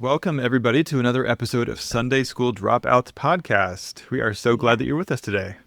Welcome, everybody, to another episode of Sunday School Dropouts Podcast. We are so glad that you're with us today.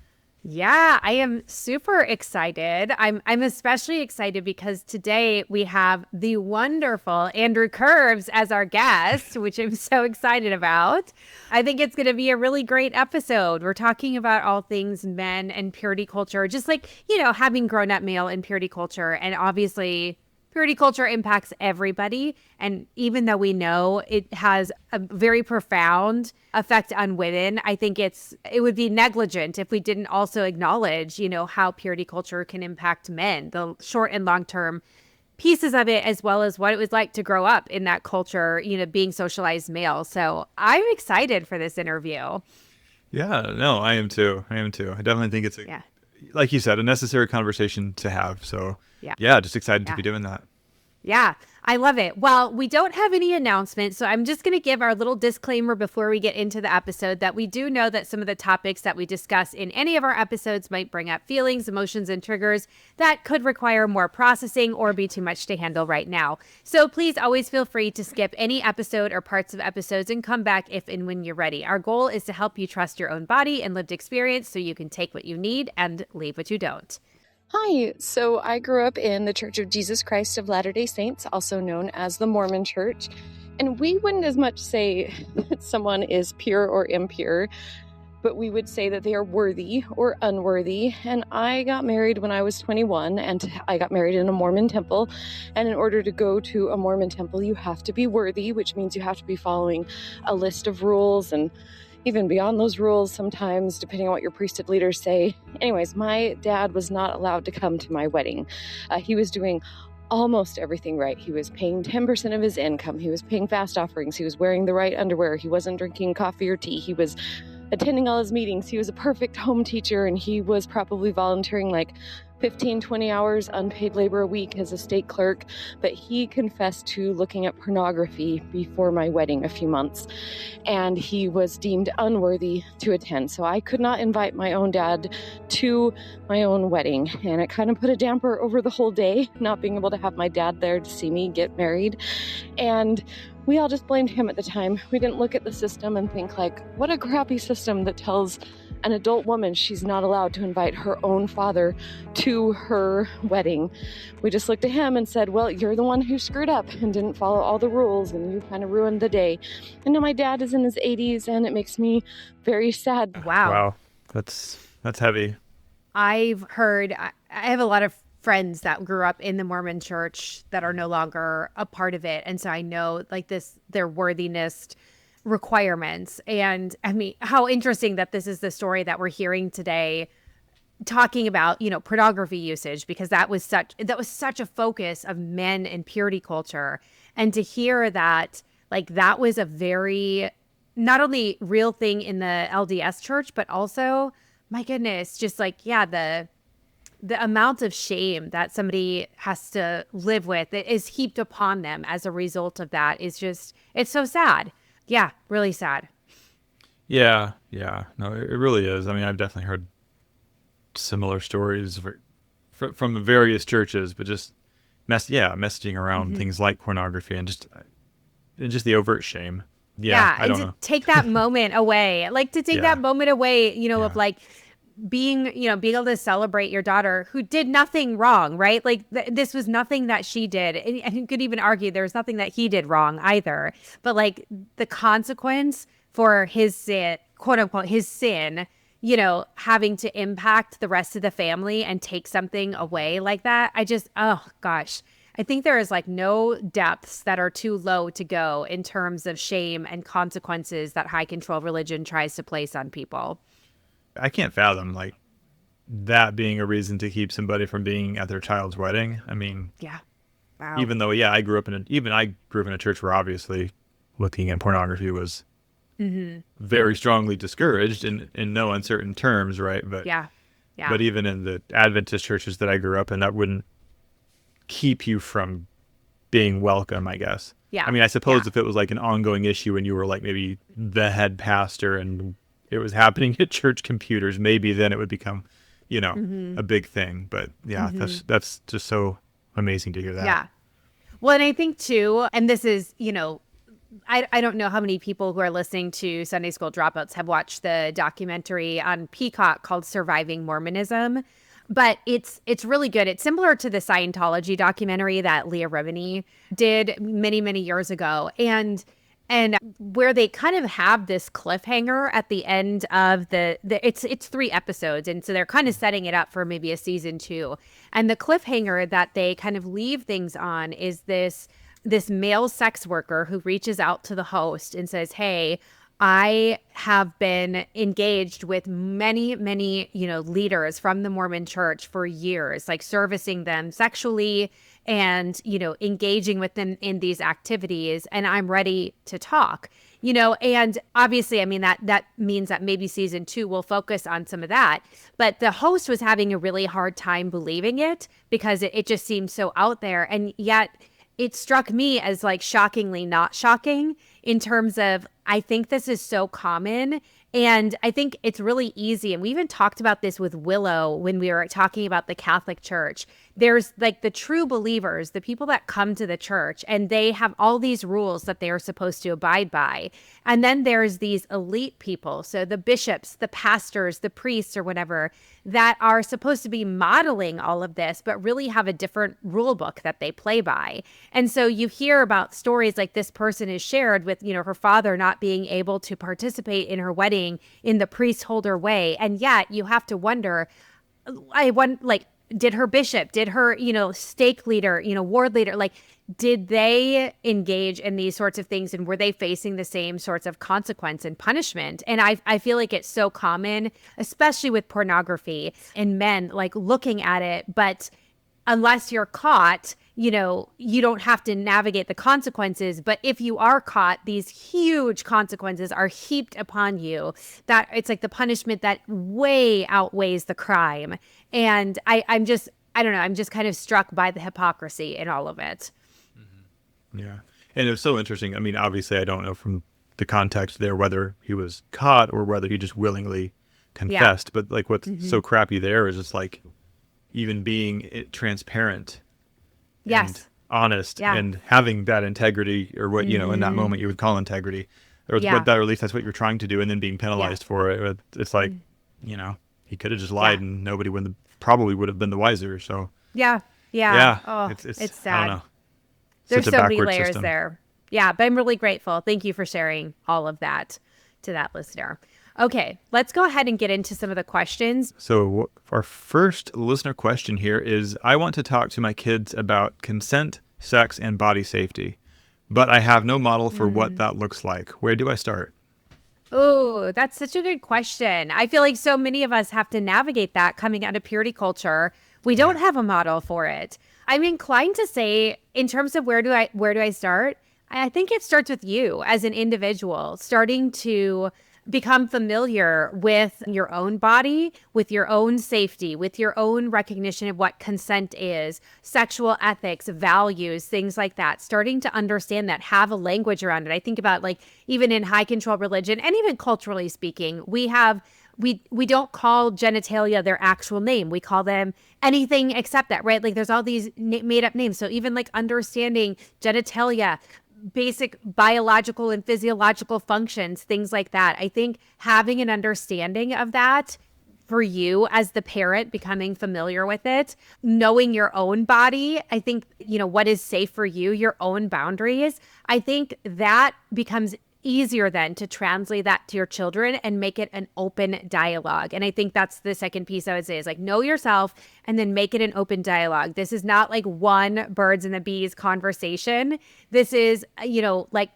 Yeah, I am super excited. I'm especially excited because today we have the wonderful Andrew Kerbs as our guest, which I'm so excited about. I think it's going to be a really great episode. We're talking about all things men and purity culture, just like, having grown up male in purity culture. And obviously, purity culture impacts everybody. And even though we know it has a very profound effect on women, I think it would be negligent if we didn't also acknowledge, how purity culture can impact men, the short and long term pieces of it, as well as what it was like to grow up in that culture, being socialized male. So I'm excited for this interview. Yeah, no, I am too. I definitely think it's, like you said, a necessary conversation to have. So yeah, just excited to be doing that. Yeah, I love it. Well, we don't have any announcements, so I'm just going to give our little disclaimer before we get into the episode that we do know that some of the topics that we discuss in any of our episodes might bring up feelings, emotions, and triggers that could require more processing or be too much to handle right now. So please always feel free to skip any episode or parts of episodes and come back if and when you're ready. Our goal is to help you trust your own body and lived experience so you can take what you need and leave what you don't. Hi, so I grew up in the Church of Jesus Christ of Latter-day Saints, also known as the Mormon Church, and we wouldn't as much say that someone is pure or impure, but we would say that they are worthy or unworthy. And I got married when I was 21, and I got married in a Mormon temple, and in order to go to a Mormon temple, you have to be worthy, which means you have to be following a list of rules and even beyond those rules sometimes, depending on what your priesthood leaders say. Anyways, my dad was not allowed to come to my wedding. He was doing almost everything right. He was paying 10% of his income. He was paying fast offerings. He was wearing the right underwear. He wasn't drinking coffee or tea. He was attending all his meetings. He was a perfect home teacher, and he was probably volunteering like 15, 20 hours unpaid labor a week as a state clerk, but he confessed to looking at pornography before my wedding a few months, and he was deemed unworthy to attend. So I could not invite my own dad to my own wedding, and it kind of put a damper over the whole day, not being able to have my dad there to see me get married. And we all just blamed him at the time. We didn't look at the system and think like, what a crappy system that tells an adult woman she's not allowed to invite her own father to her wedding. We just looked at him and said, well, you're the one who screwed up and didn't follow all the rules, and you kind of ruined the day. And now my dad is in his 80s, and it makes me very sad. Wow. That's heavy. I've heard, I have a lot of friends that grew up in the Mormon church that are no longer a part of it. And so I know like their worthiness requirements. And I mean, how interesting that this is the story that we're hearing today, talking about, pornography usage, because that was such a focus of men and purity culture. And to hear that, like, that was a very, not only real thing in the LDS church, but also, my goodness, just like, the amount of shame that somebody has to live with that is heaped upon them as a result of that is just, it's so sad. Yeah, really sad. Yeah. No, it really is. I mean, I've definitely heard similar stories from various churches, but just messaging around things like pornography and just the overt shame. Yeah, I don't know. Take that moment away, that moment away, of like being able to celebrate your daughter who did nothing wrong, right? Like this was nothing that she did. And you could even argue there's nothing that he did wrong either. But like the consequence for his sin, quote unquote, his sin, having to impact the rest of the family and take something away like that. Oh gosh. I think there is like no depths that are too low to go in terms of shame and consequences that high control religion tries to place on people. I can't fathom like that being a reason to keep somebody from being at their child's wedding. I mean, yeah, wow. Even though, I grew up in a church where obviously looking at pornography was very strongly discouraged in no uncertain terms, right? But but even in the Adventist churches that I grew up in, that wouldn't keep you from being welcome, I guess. Yeah. I mean, I suppose if it was like an ongoing issue and you were like maybe the head pastor and it was happening at church computers, maybe then it would become, a big thing. But that's just so amazing to hear that. Yeah. Well, and I think too, and this is, I don't know how many people who are listening to Sunday School Dropouts have watched the documentary on Peacock called Surviving Mormonism, but it's really good. It's similar to the Scientology documentary that Leah Remini did many, many years ago. And where they kind of have this cliffhanger at the end of it's 3 episodes. And so they're kind of setting it up for maybe a season 2. And the cliffhanger that they kind of leave things on is this male sex worker who reaches out to the host and says, hey, I have been engaged with many, many, leaders from the Mormon church for years, like servicing them sexually and, engaging with them in these activities. And I'm ready to talk, and obviously, I mean, that means that maybe season 2 will focus on some of that. But the host was having a really hard time believing it because it just seemed so out there. And yet it struck me as like shockingly not shocking in terms of, I think this is so common. And I think it's really easy. And we even talked about this with Willow when we were talking about the Catholic Church. There's like the true believers, the people that come to the church, and they have all these rules that they are supposed to abide by. And then there's these elite people. So the bishops, the pastors, the priests or whatever, that are supposed to be modeling all of this, but really have a different rule book that they play by. And so you hear about stories like this person is shared with, her father not being able to participate in her wedding in the priestholder way. And yet you have to wonder, did her bishop, did her, stake leader, ward leader, did they engage in these sorts of things, and were they facing the same sorts of consequence and punishment? And I feel like it's so common, especially with pornography and men looking at it, but unless you're caught, you don't have to navigate the consequences. But if you are caught, these huge consequences are heaped upon you, that it's like the punishment that way outweighs the crime. And I'm just kind of struck by the hypocrisy in all of it. Mm-hmm. Yeah. And it was so interesting. I mean, obviously I don't know from the context there whether he was caught or whether he just willingly confessed. Yeah. But what's so crappy there is just even being transparent. Yes. And honest and having that integrity, or what, in that moment you would call integrity, or what that, or at least that's what you're trying to do, and then being penalized for it. It's like, he could have just lied and nobody probably would have been the wiser. So yeah. Oh, it's sad. I don't know. There's so many layers there. Yeah, but I'm really grateful. Thank you for sharing all of that to that listener. Okay, let's go ahead and get into some of the questions. So our first listener question here is, I want to talk to my kids about consent, sex, and body safety, but I have no model for what that looks like. Where do I start? Oh, that's such a good question. I feel like so many of us have to navigate that coming out of purity culture. We don't have a model for it. I'm inclined to say, in terms of where do I start? I think it starts with you as an individual, starting to become familiar with your own body, with your own safety, with your own recognition of what consent is, sexual ethics, values, things like that. Starting to understand that, have a language around it. I think about even in high control religion, and even culturally speaking, we don't call genitalia their actual name. We call them anything except that, right? There's all these made up names. So even understanding genitalia, basic biological and physiological functions, things like that. I think having an understanding of that for you as the parent, becoming familiar with it, knowing your own body, I think, what is safe for you, your own boundaries, I think that becomes easier then to translate that to your children and make it an open dialogue. And I think that's the second piece I would say is know yourself and then make it an open dialogue. This is not one birds and the bees conversation. This is,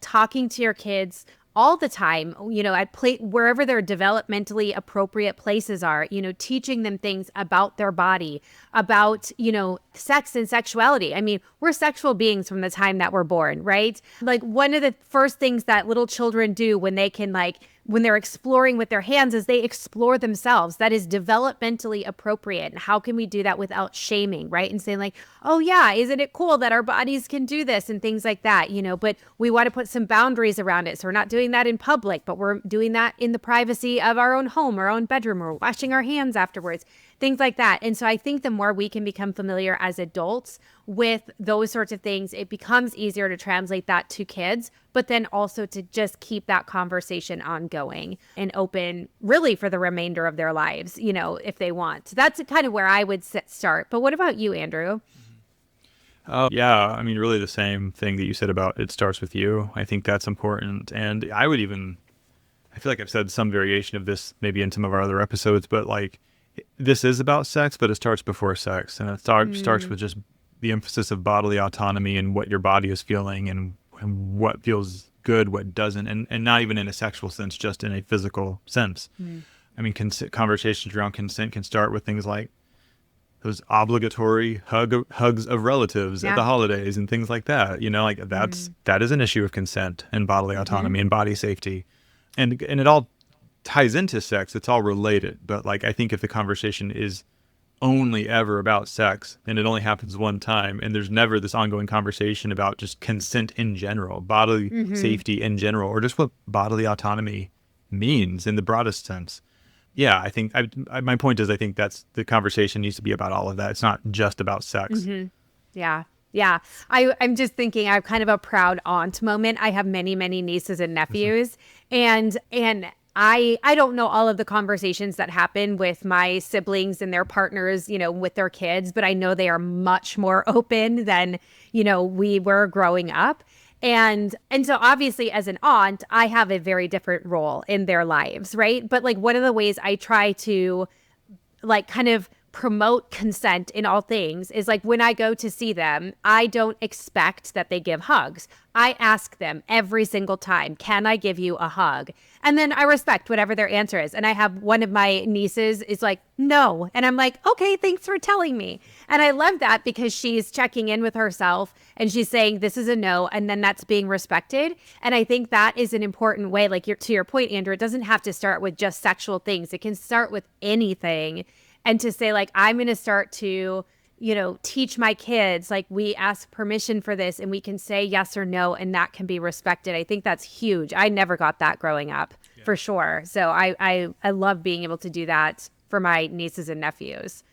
talking to your kids all the time, wherever their developmentally appropriate places are, teaching them things about their body, about, sex and sexuality. I mean, we're sexual beings from the time that we're born, right? One of the first things that little children do when they can when they're exploring with their hands is they explore themselves. That is developmentally appropriate. And how can we do that without shaming, right? And saying oh yeah, isn't it cool that our bodies can do this and things like that, but we want to put some boundaries around it. So we're not doing that in public, but we're doing that in the privacy of our own home, our own bedroom, or washing our hands afterwards. things like that. And so I think the more we can become familiar as adults with those sorts of things, it becomes easier to translate that to kids, but then also to just keep that conversation ongoing and open really for the remainder of their lives, you know, if they want. So that's kind of where I would start. But what about you, Andrew? Yeah, I mean, really the same thing that you said about it starts with you. I think that's important. And I feel like I've said some variation of this maybe in some of our other episodes, but like this is about sex, but it starts before sex. And it starts with just the emphasis of bodily autonomy and what your body is feeling and what feels good, what doesn't, and not even in a sexual sense, just in a physical sense. I mean, conversations around consent can start with things like those obligatory hugs of relatives at the holidays and things like that. You know, like that is an issue of consent and bodily autonomy and body safety. And it all ties into sex. It's all related. But like, I think if the conversation is only ever about sex and it only happens one time and there's never this ongoing conversation about just consent in general, bodily safety in general, or just what bodily autonomy means in the broadest sense. Yeah, I think my point is I think that's the conversation needs to be about all of that. It's not just about sex. Yeah. Yeah. I'm just thinking I'm kind of a proud aunt moment. I have many, many nieces and nephews and I don't know all of the conversations that happen with my siblings and their partners, you know, with their kids, but I know they are much more open than, you know, we were growing up. And so obviously as an aunt, I have a very different role in their lives, right? But like one of the ways I try to like kind of promote consent in all things is like when I go to see them, I don't expect that they give hugs. I ask them every single time, can I give you a hug? And then I respect whatever their answer is. And I have one of my nieces is like, no. And I'm like, okay, thanks for telling me. And I love that because she's checking in with herself and she's saying, this is a no. And then that's being respected. And I think that is an important way, like to your point, Andrew, it doesn't have to start with just sexual things. It can start with anything. And to say like, I'm going to start to, you know, teach my kids, like we ask permission for this and we can say yes or no, and that can be respected. I think that's huge. I never got that growing up for sure. So I love being able to do that for my nieces and nephews.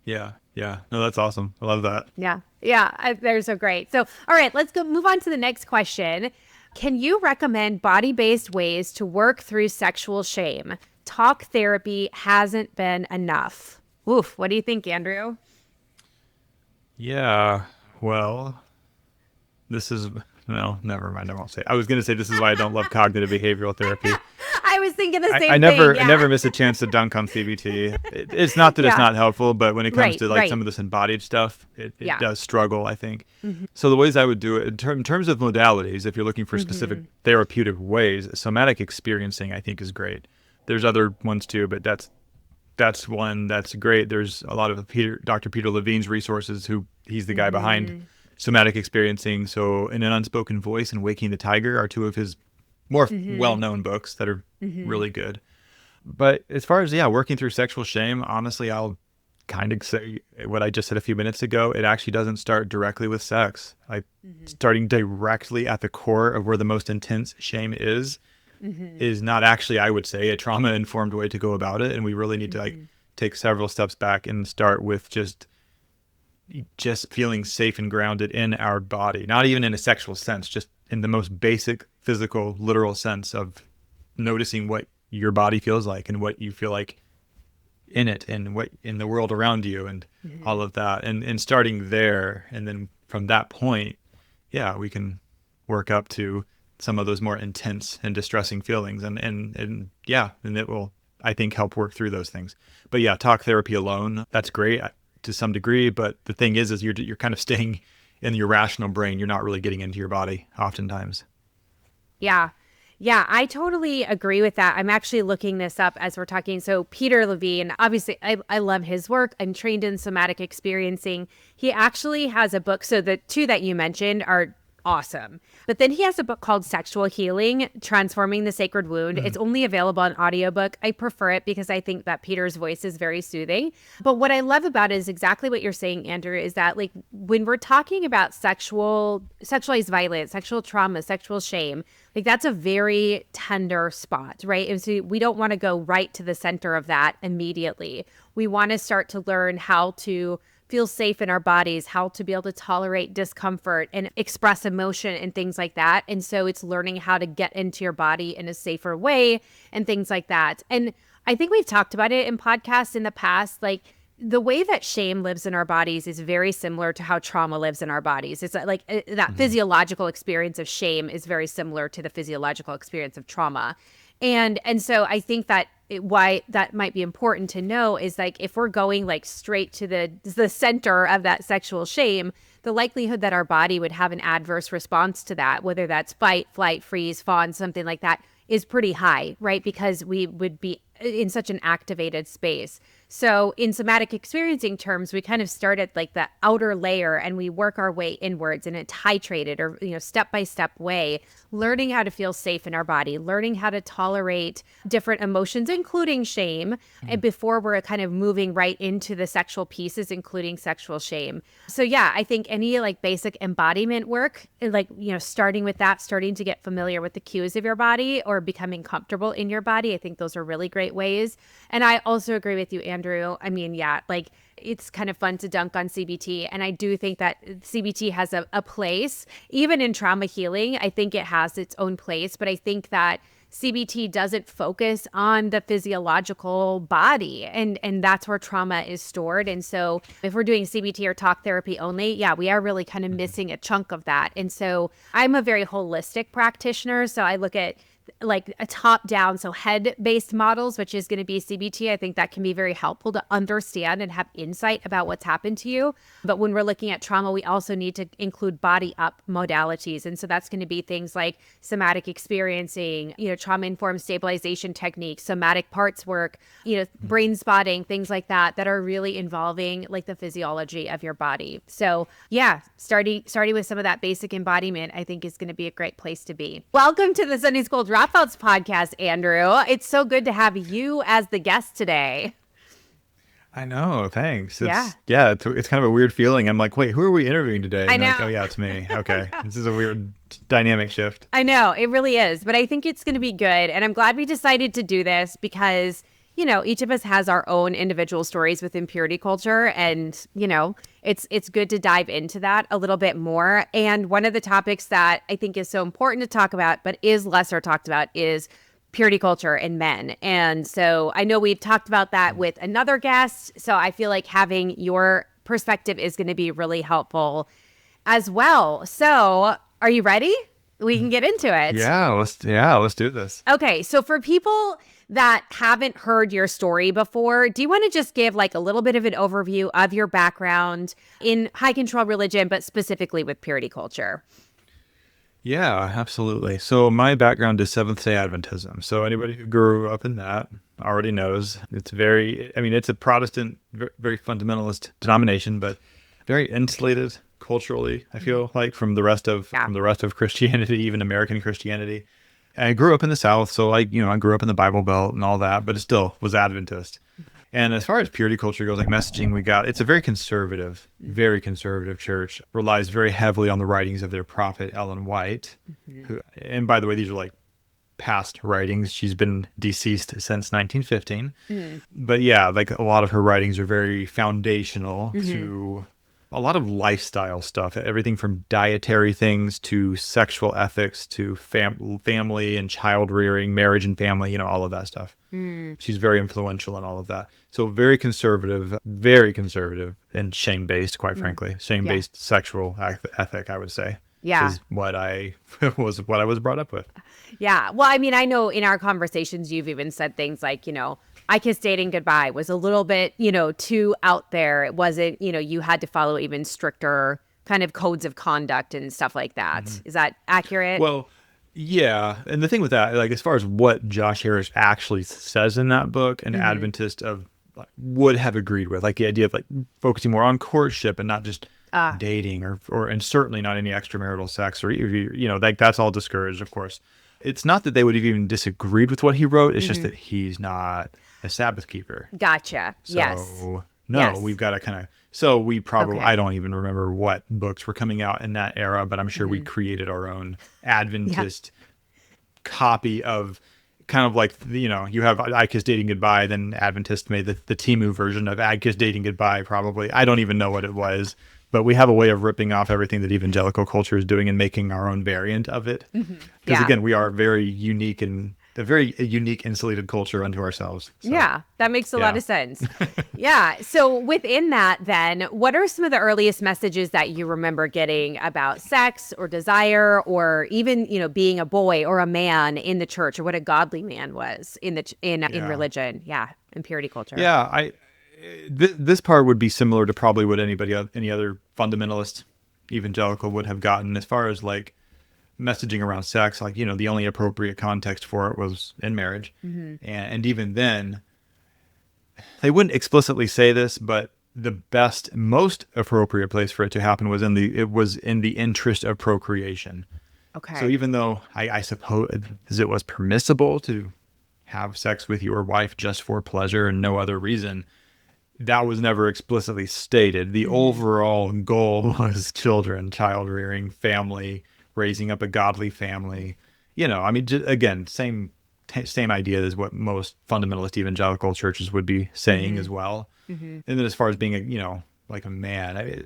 Yeah. Yeah. No, that's awesome. I love that. Yeah. Yeah. They're so great. So, all right, let's move on to the next question. Can you recommend body-based ways to work through sexual shame? Talk therapy hasn't been enough. Oof. What do you think, Andrew? Yeah. Well, never mind. I won't say. I was going to say this is why I don't love cognitive behavioral therapy. I was thinking the same thing. I never miss a chance to dunk on CBT. It's not that it's not helpful, but when it comes to like some of this embodied stuff, it does struggle, I think. So the ways I would do it in terms of modalities, if you're looking for specific therapeutic ways, somatic experiencing, I think is great. There's other ones too, but that's one that's great. There's a lot of Dr. Peter Levine's resources. He's the guy behind somatic experiencing. So In an Unspoken Voice and Waking the Tiger are two of his more well-known books that are really good. But as far as working through sexual shame, honestly, I'll kind of say what I just said a few minutes ago. It actually doesn't start directly with sex. Like starting directly at the core of where the most intense shame is not actually, I would say, a trauma-informed way to go about it. And we really need to like take several steps back and start with just feeling safe and grounded in our body, not even in a sexual sense, just in the most basic physical, literal sense of noticing what your body feels like and what you feel like in it and what in the world around you and all of that. And starting there. And then from that point, we can work up to some of those more intense and distressing feelings. And it will, I think, help work through those things. But talk therapy alone, that's great to some degree. But the thing is you're kind of staying in your rational brain. You're not really getting into your body oftentimes. Yeah. Yeah, I totally agree with that. I'm actually looking this up as we're talking. So Peter Levine, obviously, I love his work. I'm trained in somatic experiencing. He actually has a book. So the two that you mentioned are awesome. But then he has a book called Sexual Healing, Transforming the Sacred Wound. It's only available on audiobook. I prefer it because I think that Peter's voice is very soothing. But what I love about it is exactly what you're saying, Andrew, is that like when we're talking about sexualized violence, sexual trauma, sexual shame, like that's a very tender spot, right? And so we don't want to go right to the center of that immediately. We want to start to learn how to feel safe in our bodies, how to be able to tolerate discomfort and express emotion and things like that. And so it's learning how to get into your body in a safer way and things like that. And I think we've talked about it in podcasts in the past, like the way that shame lives in our bodies is very similar to how trauma lives in our bodies. It's like that physiological experience of shame is very similar to the physiological experience of trauma. And so I think that why that might be important to know is like if we're going like straight to the center of that sexual shame, the likelihood that our body would have an adverse response to that, whether that's fight, flight, freeze, fawn, something like that, is pretty high, right? Because we would be in such an activated space. So in somatic experiencing terms, we kind of start at like the outer layer and we work our way inwards in a titrated or, step-by-step way, learning how to feel safe in our body, learning how to tolerate different emotions, including shame, and before we're kind of moving right into the sexual pieces, including sexual shame. So yeah, I think any like basic embodiment work, like, starting with that, starting to get familiar with the cues of your body or becoming comfortable in your body, I think those are really great ways. And I also agree with you, Andrew. I mean, yeah, like it's kind of fun to dunk on CBT. And I do think that CBT has a place, even in trauma healing. I think it has its own place, but I think that CBT doesn't focus on the physiological body, and that's where trauma is stored. And so if we're doing CBT or talk therapy only, yeah, we are really kind of missing a chunk of that. And so I'm a very holistic practitioner. So I look at like a top down, so head based models, which is going to be CBT. I think that can be very helpful to understand and have insight about what's happened to you. But when we're looking at trauma, we also need to include body up modalities. And so that's going to be things like somatic experiencing, trauma informed stabilization techniques, somatic parts work, brain spotting, things like that are really involving like the physiology of your body. So yeah, starting with some of that basic embodiment, I think is going to be a great place to be. Welcome to the Sunday School Dropouts podcast, Andrew. It's so good to have you as the guest today. I know. Thanks. It's kind of a weird feeling. I'm like, wait, who are we interviewing today? And I know. Like, oh yeah, it's me. Okay. This is a weird dynamic shift. I know. It really is. But I think it's going to be good. And I'm glad we decided to do this because, each of us has our own individual stories within purity culture. And, it's good to dive into that a little bit more. And one of the topics that I think is so important to talk about, but is lesser talked about, is purity culture in men. And so I know we've talked about that with another guest. So I feel like having your perspective is going to be really helpful as well. So are you ready? We can get into it. Yeah, let's do this. Okay. So for people that haven't heard your story before, do you want to just give like a little bit of an overview of your background in high control religion, but specifically with purity culture? Yeah, absolutely. So my background is Seventh-day Adventism. So anybody who grew up in that already knows it's it's a Protestant, very fundamentalist denomination, but very insulated culturally, I feel like, from the rest of Christianity, even American Christianity. I grew up in the South, so I grew up in the Bible Belt and all that, but it still was Adventist. And as far as purity culture goes, like messaging we got, it's a very conservative church, relies very heavily on the writings of their prophet, Ellen White, who, and by the way, these are like past writings. She's been deceased since 1915. But yeah, like a lot of her writings are very foundational to a lot of lifestyle stuff, everything from dietary things to sexual ethics to family and child rearing, marriage and family, all of that stuff. She's very influential in all of that. So very conservative and shame-based, quite frankly, shame-based sexual ethic, I would say. Yeah. Is what I was brought up with. Yeah. Well, I mean, I know in our conversations, you've even said things like, I Kissed Dating Goodbye was a little bit, too out there. It wasn't, you had to follow even stricter kind of codes of conduct and stuff like that. Is that accurate? Well, yeah. And the thing with that, like as far as what Josh Harris actually says in that book, an Adventist would have agreed with, like the idea of like focusing more on courtship and not just dating and certainly not any extramarital sex or, like that's all discouraged, of course. It's not that they would have even disagreed with what he wrote. It's just that he's not a Sabbath keeper. Gotcha. So, yes. No, we've got to kind of, so we probably, I don't even remember what books were coming out in that era, but I'm sure we created our own Adventist copy of kind of like, you have I Kiss Dating Goodbye, then Adventist made the Timu version of I Kiss Dating Goodbye, probably. I don't even know what it was, but we have a way of ripping off everything that evangelical culture is doing and making our own variant of it. Because again, we are very unique and a very unique insulated culture unto ourselves. So, yeah, that makes a lot of sense. So within that, then, what are some of the earliest messages that you remember getting about sex or desire, or even being a boy or a man in the church, or what a godly man was in religion? In purity culture. This part would be similar to probably what any other fundamentalist evangelical would have gotten, as far as like messaging around sex. Like, the only appropriate context for it was in marriage. And even then, they wouldn't explicitly say this, but the most appropriate place for it to happen was in the interest of procreation. Okay. So even though I suppose it was permissible to have sex with your wife just for pleasure and no other reason, that was never explicitly stated. The overall goal was children, child rearing, family, raising up a godly family. Again, same idea as what most fundamentalist evangelical churches would be saying as well. And then as far as being like a man,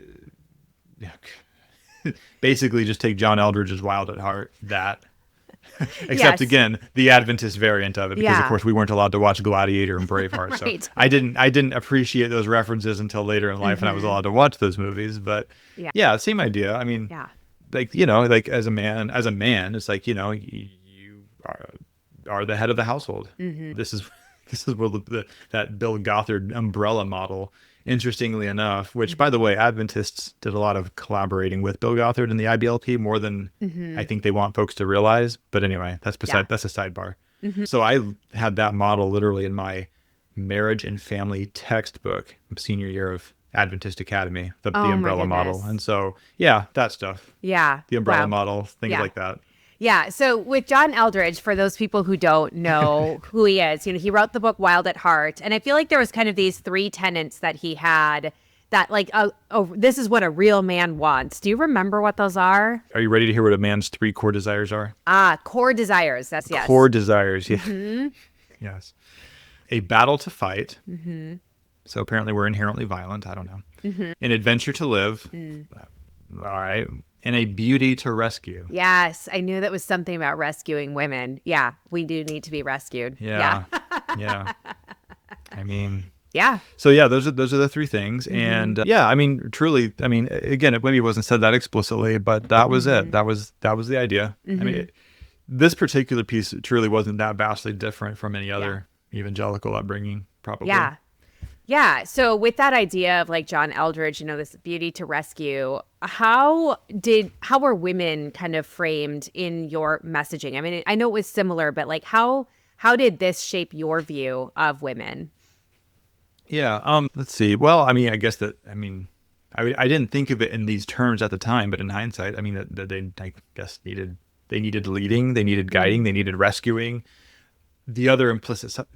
basically just take John Eldridge's Wild at Heart, that. Except again, the Adventist variant of it, because of course we weren't allowed to watch Gladiator and Braveheart. So I didn't appreciate those references until later in life, and I was allowed to watch those movies. But same idea. I mean, like like as a man, it's like you are the head of the household. This is where that Bill Gothard umbrella model. Interestingly enough, which, by the way, Adventists did a lot of collaborating with Bill Gothard and the IBLP more than I think they want folks to realize. But anyway, that's a sidebar. So I had that model literally in my marriage and family textbook, senior year of Adventist Academy, the umbrella model. And so, that stuff. Yeah. The umbrella model, things like that. Yeah. So with John Eldridge, for those people who don't know who he is, he wrote the book Wild at Heart. And I feel like there was kind of these three tenets that he had that like, this is what a real man wants. Do you remember what those are? Are you ready to hear what a man's three core desires are? Core desires. That's yes. Core desires. Yeah. Yes. A battle to fight. So apparently we're inherently violent. I don't know. An adventure to live. All right. And a beauty to rescue. Yes, I knew that was something about rescuing women. Yeah, we do need to be rescued. Yeah. I mean. Yeah. So those are the three things, and truly, again, it maybe wasn't said that explicitly, but that was it. That was the idea. I mean, this particular piece truly wasn't that vastly different from any other evangelical upbringing, probably. Yeah. Yeah. So with that idea of like John Eldridge, this beauty to rescue, how were women kind of framed in your messaging? I mean, I know it was similar, but like how did this shape your view of women? Yeah. Let's see. Well, I didn't think of it in these terms at the time, but in hindsight, that they, I guess, needed leading, they needed guiding, they needed rescuing. The implicit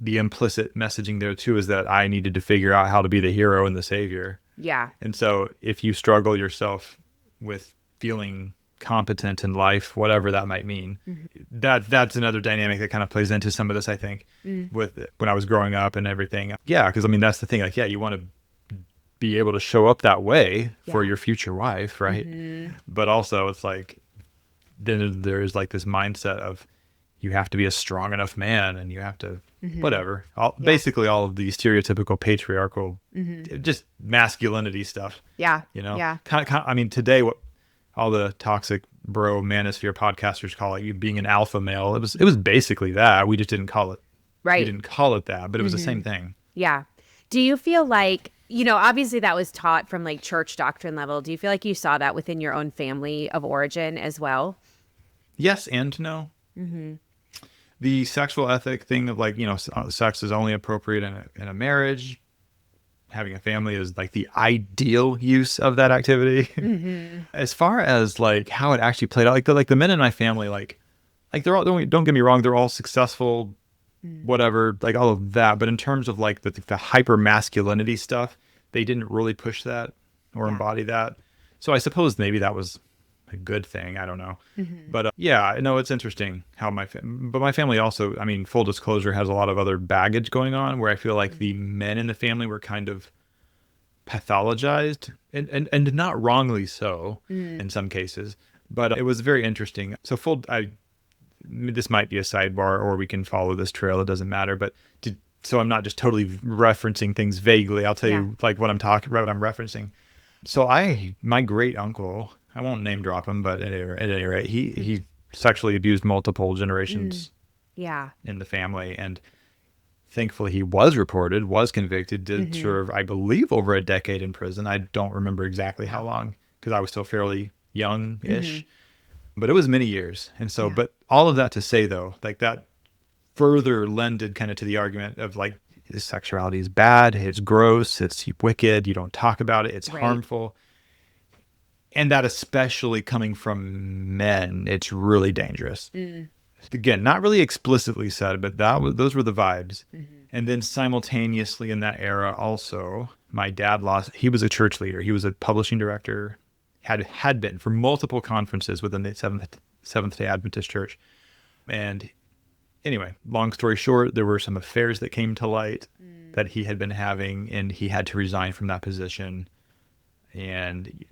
messaging there too is that I needed to figure out how to be the hero and the savior. Yeah. And so if you struggle yourself with feeling competent in life, whatever that might mean, that's another dynamic that kind of plays into some of this, I think, with when I was growing up and everything. Yeah, because that's the thing. Like, you want to be able to show up that way for your future wife, right? But also it's like, then there's like this mindset of, you have to be a strong enough man, and you have to whatever. Basically all of the stereotypical patriarchal, just masculinity stuff. Yeah. Kind of, today what all the toxic bro manosphere podcasters call it, being an alpha male. It was basically that. We just didn't call it. Right. We didn't call it that, but it was the same thing. Yeah. Do you feel like, obviously that was taught from like church doctrine level. Do you feel like you saw that within your own family of origin as well? Yes and no. The sexual ethic thing of like, sex is only appropriate in a marriage. having a family is like the ideal use of that activity. Mm-hmm. As far as like how it actually played out, like the men in my family, like they're all, don't get me wrong, they're all successful, whatever, like all of that. But in terms of like the hyper masculinity stuff, they didn't really push that or embody that. So I suppose maybe that was a good thing. I don't know. Mm-hmm. But yeah, no, it's interesting how but my family also, I mean, full disclosure, has a lot of other baggage going on where I feel like the men in the family were kind of pathologized and not wrongly so in some cases. But it was very interesting. So this might be a sidebar or we can follow this trail. It doesn't matter. But so I'm not just totally referencing things vaguely. I'll tell you like what I'm talking about, what I'm referencing. So my great uncle, I won't name drop him, but at any rate, he sexually abused multiple generations in the family. And thankfully he was convicted, did serve, I believe, over a decade in prison. I don't remember exactly how long because I was still fairly young-ish, but it was many years. And so, but all of that to say though, like that further lended kind of to the argument of like, his sexuality is bad, it's gross, it's wicked, you don't talk about it, it's harmful. And that especially coming from men, it's really dangerous. Again, not really explicitly said, but those were the vibes. And then simultaneously in that era also, my dad he was a church leader. He was a publishing director, had been for multiple conferences within the Seventh-day Adventist Church. And anyway, long story short, there were some affairs that came to light that he had been having, and he had to resign from that position. And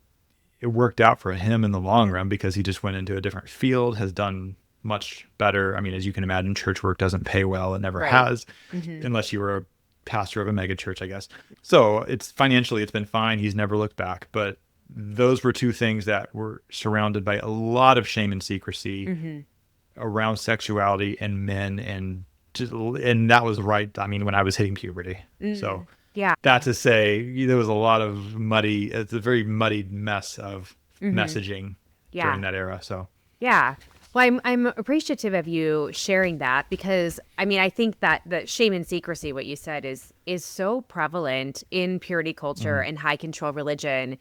it worked out for him in the long run because he just went into a different field, has done much better. I mean, as you can imagine, church work doesn't pay well. It never has, unless you were a pastor of a mega church, I guess. So it's been fine. He's never looked back. But those were two things that were surrounded by a lot of shame and secrecy around sexuality and men, and that was right. I mean, when I was hitting puberty. So that to say, there was a lot of it's a very muddied mess of messaging during that era. So well, I'm appreciative of you sharing that because I mean, I think that the shame and secrecy, what you said, is so prevalent in purity culture and high control religion.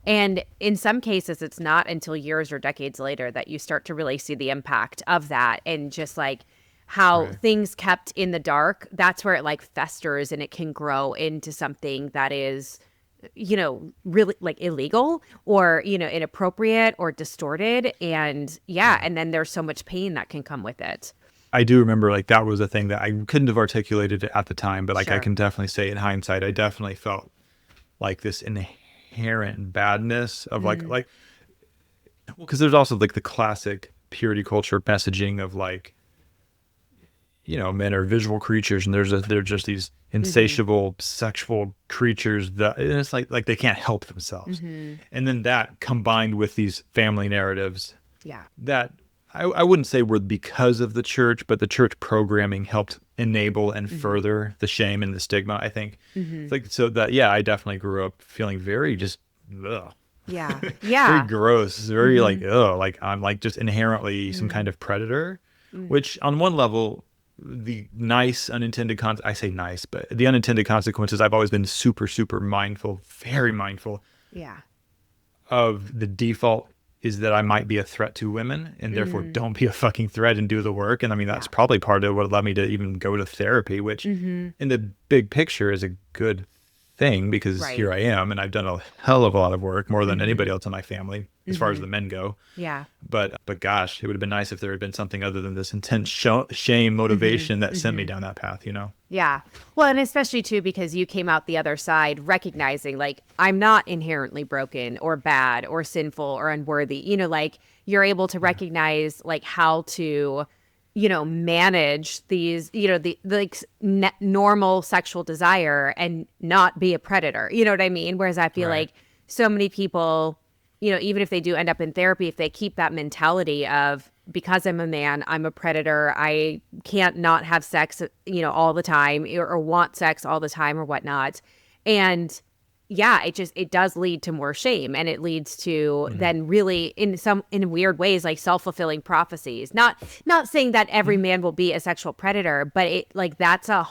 And in some cases, it's not until years or decades later that you start to really see the impact of that, and just like how things kept in the dark, that's where it like festers and it can grow into something that is, you know, really like illegal or, you know, inappropriate or distorted. And and then there's so much pain that can come with it. I do remember like that was a thing that I couldn't have articulated at the time, but like I can definitely say in hindsight, I definitely felt like this inherent badness of like because there's also like the classic purity culture messaging of like, you know, men are visual creatures and they're just these insatiable sexual creatures that, and it's like they can't help themselves. And then that combined with these family narratives that I wouldn't say were because of the church, but the church programming helped enable and further the shame and the stigma, I think. It's like, so that, I definitely grew up feeling very just, very gross, very like, like I'm like just inherently some kind of predator, which on one level, the nice unintended I say nice, but the unintended consequences, I've always been super, super mindful, very mindful of the default is that I might be a threat to women, and therefore don't be a fucking threat and do the work. And I mean, that's probably part of what led me to even go to therapy, which in the big picture is a good thing because here I am, and I've done a hell of a lot of work, more than anybody else in my family, as far as the men go. But gosh, it would have been nice if there had been something other than this intense shame motivation that sent me down that path, you know? Well, and especially too, because you came out the other side recognizing like, I'm not inherently broken or bad or sinful or unworthy, you know, like you're able to recognize like how to, you know, manage these, you know, the like normal sexual desire and not be a predator, you know what I mean? Whereas I feel like so many people, you know, even if they do end up in therapy, if they keep that mentality of, because I'm a man, I'm a predator, I can't not have sex, you know, all the time or want sex all the time or whatnot. And it does lead to more shame, and it leads to then really in weird ways like self-fulfilling prophecies. Not saying that every man will be a sexual predator, but it like that's a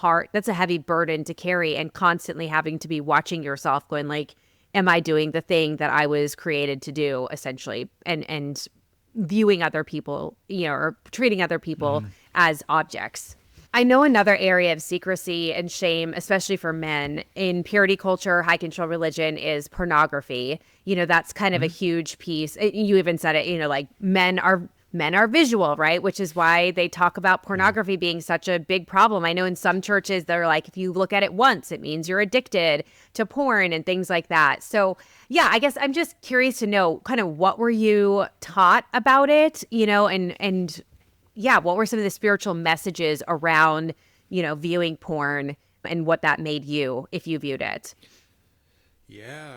heavy burden to carry, and constantly having to be watching yourself going like, am I doing the thing that I was created to do, essentially, and viewing other people, or treating other people as objects. I know another area of secrecy and shame, especially for men in purity culture, high control religion, is pornography. That's kind of a huge piece. You even said it, like men are visual, right? Which is why they talk about pornography being such a big problem. I know in some churches, they're like, if you look at it once, it means you're addicted to porn and things like that. So yeah, I guess I'm just curious to know kind of what were you taught about it, and yeah, what were some of the spiritual messages around, viewing porn and what that made you if you viewed it? Yeah.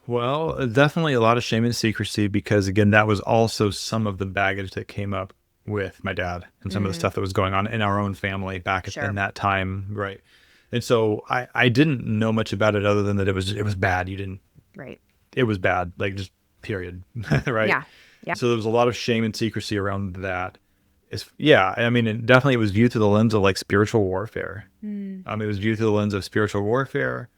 Well, definitely a lot of shame and secrecy, because again, that was also some of the baggage that came up with my dad and some of the stuff that was going on in our own family back in that time. Right. And so I didn't know much about it other than that it was bad. Right. It was bad, like just period. Right. Yeah. So there was a lot of shame and secrecy around that. It was viewed through the lens of like spiritual warfare. It was viewed through the lens of spiritual warfare.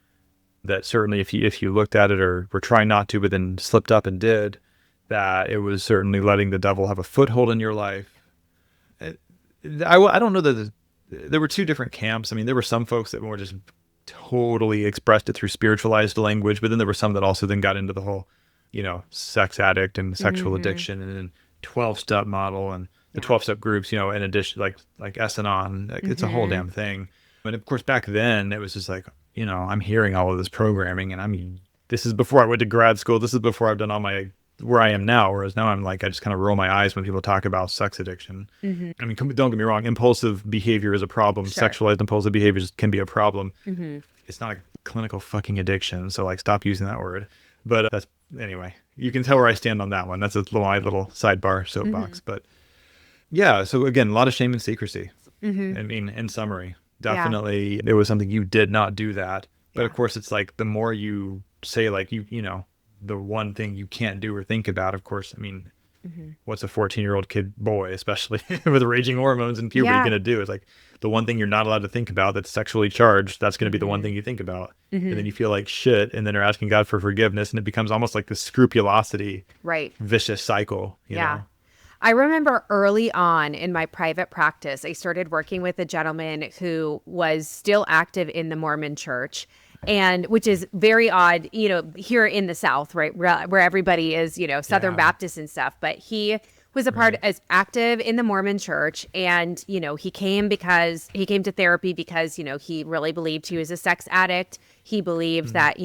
That certainly, if you looked at it or were trying not to, but then slipped up and did, that it was certainly letting the devil have a foothold in your life. I don't know that there were two different camps. I mean, there were some folks that were just totally expressed it through spiritualized language, but then there were some that also then got into the whole, sex addict and sexual addiction, and then 12-step model and the 12-step groups, in addition, like S&on, like it's a whole damn thing. And of course, back then it was just like, I'm hearing all of this programming, and this is before I went to grad school. This is before I've done where I am now. Whereas now I'm like, I just kind of roll my eyes when people talk about sex addiction. I mean, don't get me wrong. Impulsive behavior is a problem. Sure. Sexualized impulsive behaviors can be a problem. It's not a clinical fucking addiction. So like, stop using that word. But anyway, you can tell where I stand on that one. That's my little sidebar soapbox. But yeah, so again, a lot of shame and secrecy. I mean, in summary, definitely it was something you did not do that. But of course, it's like the more you say like, the one thing you can't do or think about, of course, I mean, what's a 14-year-old boy, especially with raging hormones and puberty going to do? It's like the one thing you're not allowed to think about that's sexually charged, that's going to be the one thing you think about. And then you feel like shit, and then you're asking God for forgiveness, and it becomes almost like this scrupulosity, vicious cycle, you know? I remember early on in my private practice, I started working with a gentleman who was still active in the Mormon church, and which is very odd, here in the South, right, where everybody is, Southern Baptist and stuff. But he was as active in the Mormon church, and he came to therapy because he really believed he was a sex addict. He believed that,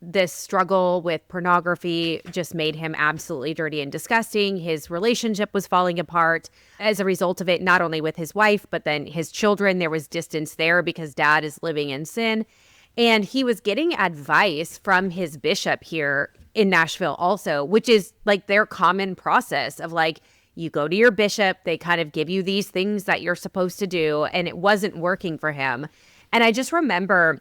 this struggle with pornography just made him absolutely dirty and disgusting. His relationship was falling apart as a result of it, not only with his wife, but then his children. There was distance there because dad is living in sin. And he was getting advice from his bishop here in Nashville also, which is like their common process of like, you go to your bishop, they kind of give you these things that you're supposed to do, and it wasn't working for him. And I just remember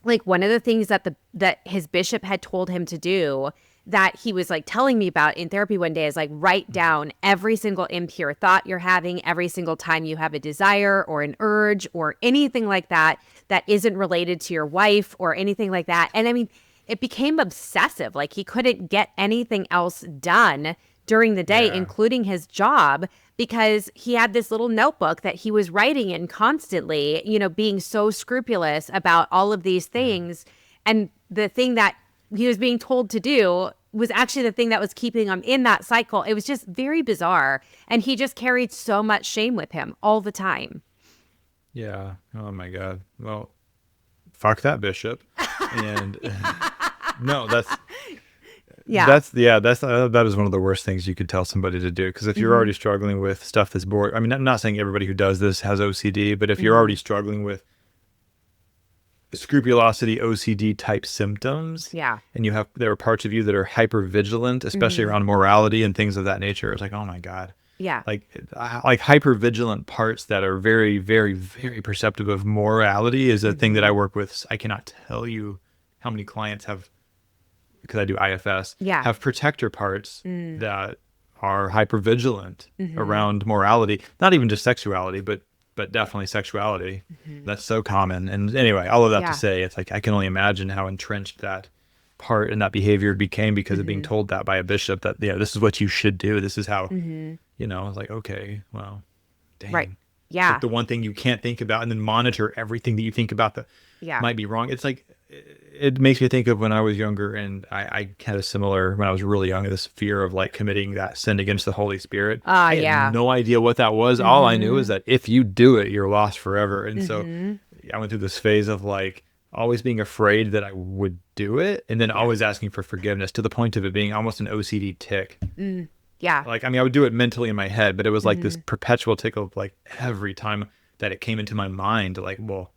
like one of the things that his bishop had told him to do that he was like telling me about in therapy one day is like write down every single impure thought you're having, every single time you have a desire or an urge or anything like that isn't related to your wife or anything like that. And I mean, it became obsessive. Like he couldn't get anything else done during the day, including his job, because he had this little notebook that he was writing in constantly, being so scrupulous about all of these things. And the thing that he was being told to do was actually the thing that was keeping him in that cycle. It was just very bizarre. And he just carried so much shame with him all the time. Yeah. Oh my God. Well, fuck that bishop. And no, that is one of the worst things you could tell somebody to do. Because if you're already struggling with stuff that's bored, I mean, I'm not saying everybody who does this has OCD, but if you're already struggling with scrupulosity, OCD type symptoms, and there are parts of you that are hyper vigilant, especially around morality and things of that nature, it's like, oh my God. Yeah. Like hyper vigilant parts that are very, very, very perceptive of morality is a thing that I work with. I cannot tell you how many clients have because I do IFS, have protector parts that are hypervigilant around morality, not even just sexuality, but definitely sexuality. That's so common. And anyway, all of that to say, it's like I can only imagine how entrenched that part and that behavior became because of being told that by a bishop that, this is what you should do. This is how, it's like, okay, well, dang. Right. Yeah. Like the one thing you can't think about and then monitor everything that you think about that might be wrong. It's like, it makes me think of when I was younger, and I had a similar, when I was really young, this fear of like committing that sin against the Holy Spirit. I had no idea what that was. All I knew is that if you do it, you're lost forever. And so I went through this phase of like always being afraid that I would do it, and then always asking for forgiveness, to the point of it being almost an OCD tick. Like, I mean, I would do it mentally in my head, but it was like this perpetual tick of like every time that it came into my mind, like, well,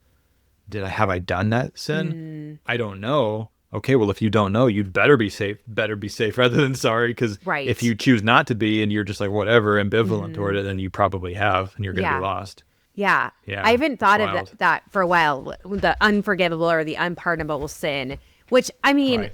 have I done that sin? I don't know. Okay, well, if you don't know, you'd better be safe rather than sorry. Because if you choose not to be and you're just like whatever, ambivalent toward it, then you probably have, and you're going to be lost. Yeah. I haven't thought of that for a while, the unforgivable or the unpardonable sin, which, I mean,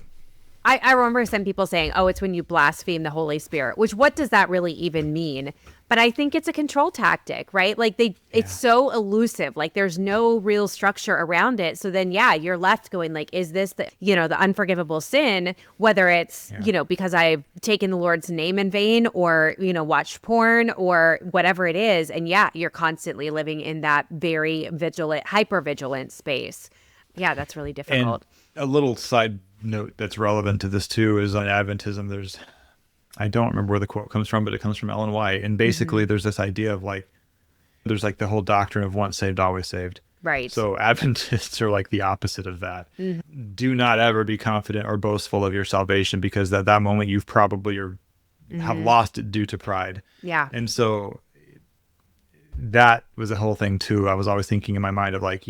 I remember some people saying, oh, it's when you blaspheme the Holy Spirit, which what does that really even mean? But I think it's a control tactic, right? Like it's so elusive, like there's no real structure around it. So then, you're left going like, is this the unforgivable sin, whether it's, because I've taken the Lord's name in vain or, watched porn or whatever it is. And you're constantly living in that very vigilant, hyper-vigilant space. Yeah, that's really difficult. And a little side note that's relevant to this too is on Adventism, I don't remember where the quote comes from, but it comes from Ellen White. And basically there's this idea of like, there's like the whole doctrine of once saved, always saved. Right. So Adventists are like the opposite of that. Do not ever be confident or boastful of your salvation, because at that moment you've probably have lost it due to pride. Yeah. And so that was the whole thing too. I was always thinking in my mind of like,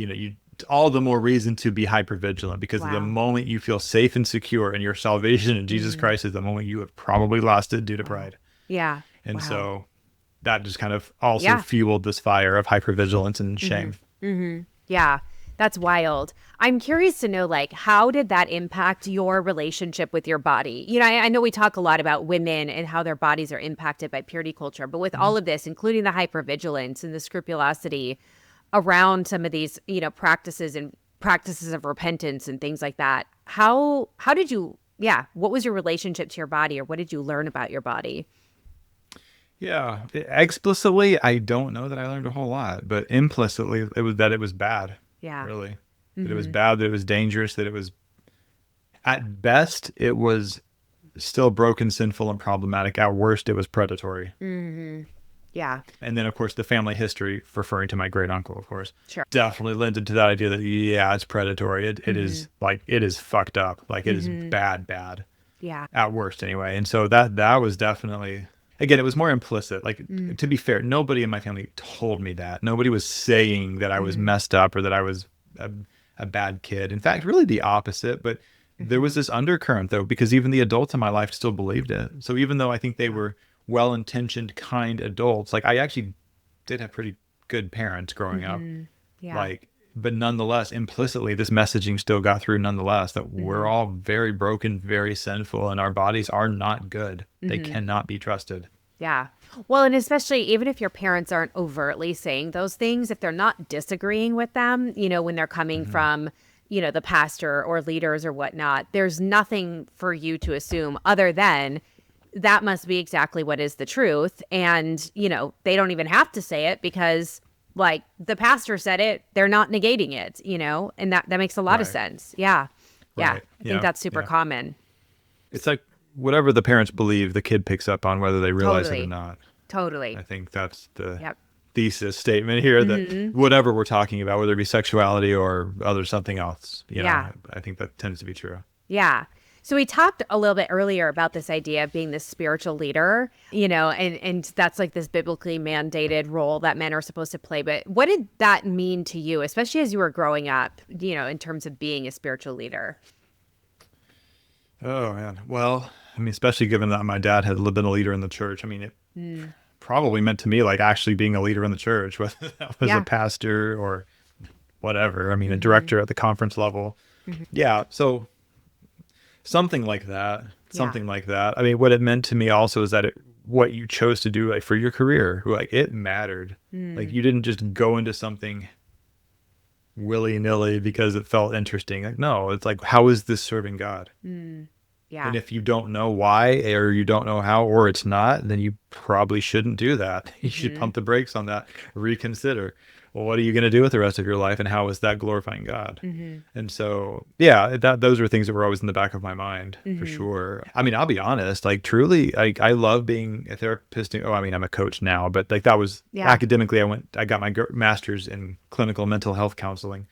all the more reason to be hypervigilant, because the moment you feel safe and secure in your salvation in Jesus Christ is the moment you have probably lost it due to pride. Yeah. And so that just kind of also fueled this fire of hypervigilance and shame. Yeah. That's wild. I'm curious to know, like, how did that impact your relationship with your body? I know we talk a lot about women and how their bodies are impacted by purity culture, but with all of this, including the hypervigilance and the scrupulosity around some of these, practices of repentance and things like that. How did you, what was your relationship to your body, or what did you learn about your body? Yeah, explicitly, I don't know that I learned a whole lot, but implicitly it was bad. Yeah. Really. That it was bad, that it was dangerous, that it was, at best, it was still broken, sinful, and problematic. At worst, it was predatory. Yeah. And then, of course, the family history, referring to my great uncle, of course, definitely lends into that idea that, it's predatory. It is like, it is fucked up. Like, it is bad. Yeah. At worst, anyway. And so that was definitely, again, it was more implicit. Like, to be fair, nobody in my family told me that. Nobody was saying that I was messed up or that I was a bad kid. In fact, really the opposite. But there was this undercurrent, though, because even the adults in my life still believed it. So even though I think they were well-intentioned, kind adults, like I actually did have pretty good parents growing up, but nonetheless, implicitly, this messaging still got through nonetheless, that we're all very broken, very sinful, and our bodies are not good. They cannot be trusted. Yeah. Well, and especially even if your parents aren't overtly saying those things, if they're not disagreeing with them, when they're coming from, the pastor or leaders or whatnot, there's nothing for you to assume other than that must be exactly what is the truth. And, they don't even have to say it because, like, the pastor said it, they're not negating it, and that makes a lot of sense. Yeah. Yeah. I think that's super common. It's like whatever the parents believe, the kid picks up on whether they realize it or not. Totally. I think that's the thesis statement here, that whatever we're talking about, whether it be sexuality or something else, I think that tends to be true. Yeah. So we talked a little bit earlier about this idea of being this spiritual leader, and that's like this biblically mandated role that men are supposed to play. But what did that mean to you, especially as you were growing up, in terms of being a spiritual leader? Oh, man. Well, I mean, especially given that my dad had been a leader in the church, I mean, it probably meant to me like actually being a leader in the church, whether that was a pastor or whatever. I mean, a director at the conference level. Yeah. So Something like that. Something like that. I mean, what it meant to me also is that what you chose to do, like, for your career, like, it mattered. Like, you didn't just go into something willy-nilly because it felt interesting. Like, no, it's like, how is this serving God? Yeah. And if you don't know why, or you don't know how, or it's not, then you probably shouldn't do that. You should pump the brakes on that, reconsider. Well, what are you going to do with the rest of your life, and how is that glorifying God? And so, yeah, those are things that were always in the back of my mind, for sure. I mean, I'll be honest, like, truly, I love being a therapist. Oh, I mean, I'm a coach now, but like, that was academically, I got my master's in clinical mental health counseling.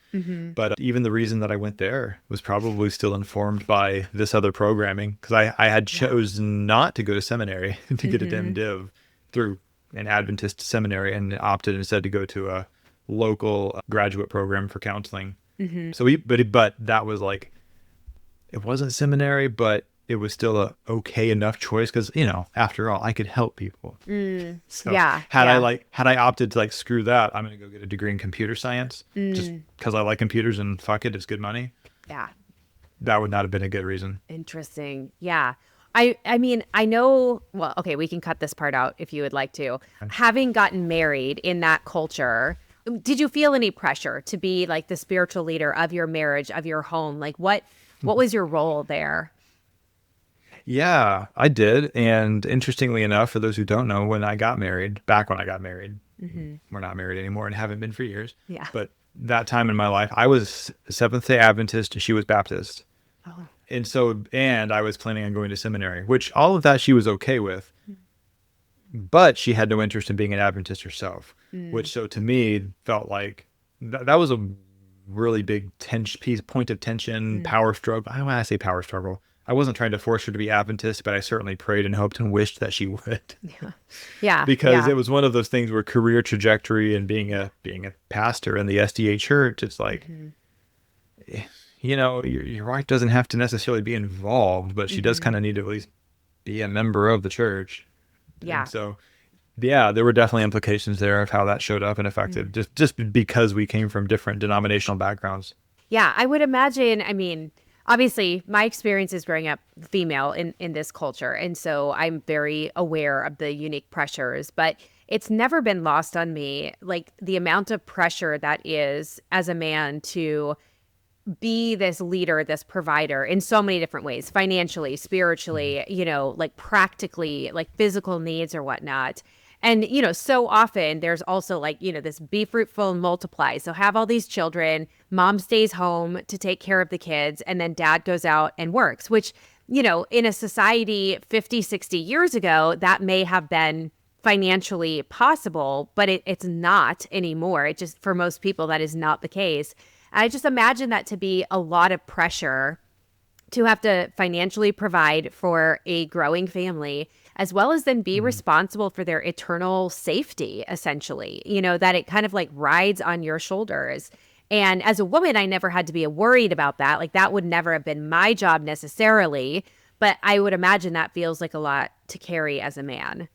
But even the reason that I went there was probably still informed by this other programming, because I had chosen not to go to seminary to get a MDiv through an Adventist seminary, and opted instead to go to a local graduate program for counseling. So but that was like, it wasn't seminary, but it was still a okay enough choice, because, you know, after all, I could help people. So had I opted to, like, screw that, I'm gonna go get a degree in computer science just because I like computers and fuck it, it's good money. That would not have been a good reason. Interesting. I mean, I know, well, okay, we can cut this part out if you would like to. Having gotten married in that culture, did you feel any pressure to be like the spiritual leader of your marriage, of your home? Like, what was your role there? Yeah, I did. And interestingly enough, for those who don't know, when I got married, we're not married anymore and haven't been for years. But that time in my life, I was Seventh-day Adventist, she was Baptist. And so, and I was planning on going to seminary, which all of that she was okay with. But she had no interest in being an Adventist herself, which, so to me, felt like that was a really big point of tension, power struggle. When I say power struggle, I wasn't trying to force her to be Adventist, but I certainly prayed and hoped and wished that she would. Because it was one of those things where career trajectory and being a pastor in the SDA church, it's like, you know, your wife doesn't have to necessarily be involved, but she does kind of need to at least be a member of the church. And so, there were definitely implications there of how that showed up and affected, just because we came from different denominational backgrounds. I would imagine, I mean, obviously my experience is growing up female in this culture. And so I'm very aware of the unique pressures, but it's never been lost on me, like, the amount of pressure that is as a man to be this leader, this provider in so many different ways, financially, spiritually, you know, like practically, like physical needs or whatnot. And, you know, so often there's also, like, you know, this be fruitful and multiply. So have all these children, mom stays home to take care of the kids, and then dad goes out and works, which, you know, in a society 50, 60 years ago, that may have been financially possible, but it's not anymore. It just, for most people, that is not the case. I just imagine that to be a lot of pressure to have to financially provide for a growing family, as well as then be responsible for their eternal safety, essentially, you know, that it kind of like rides on your shoulders. And as a woman, I never had to be worried about that. Like, that would never have been my job necessarily, but I would imagine that feels like a lot to carry as a man.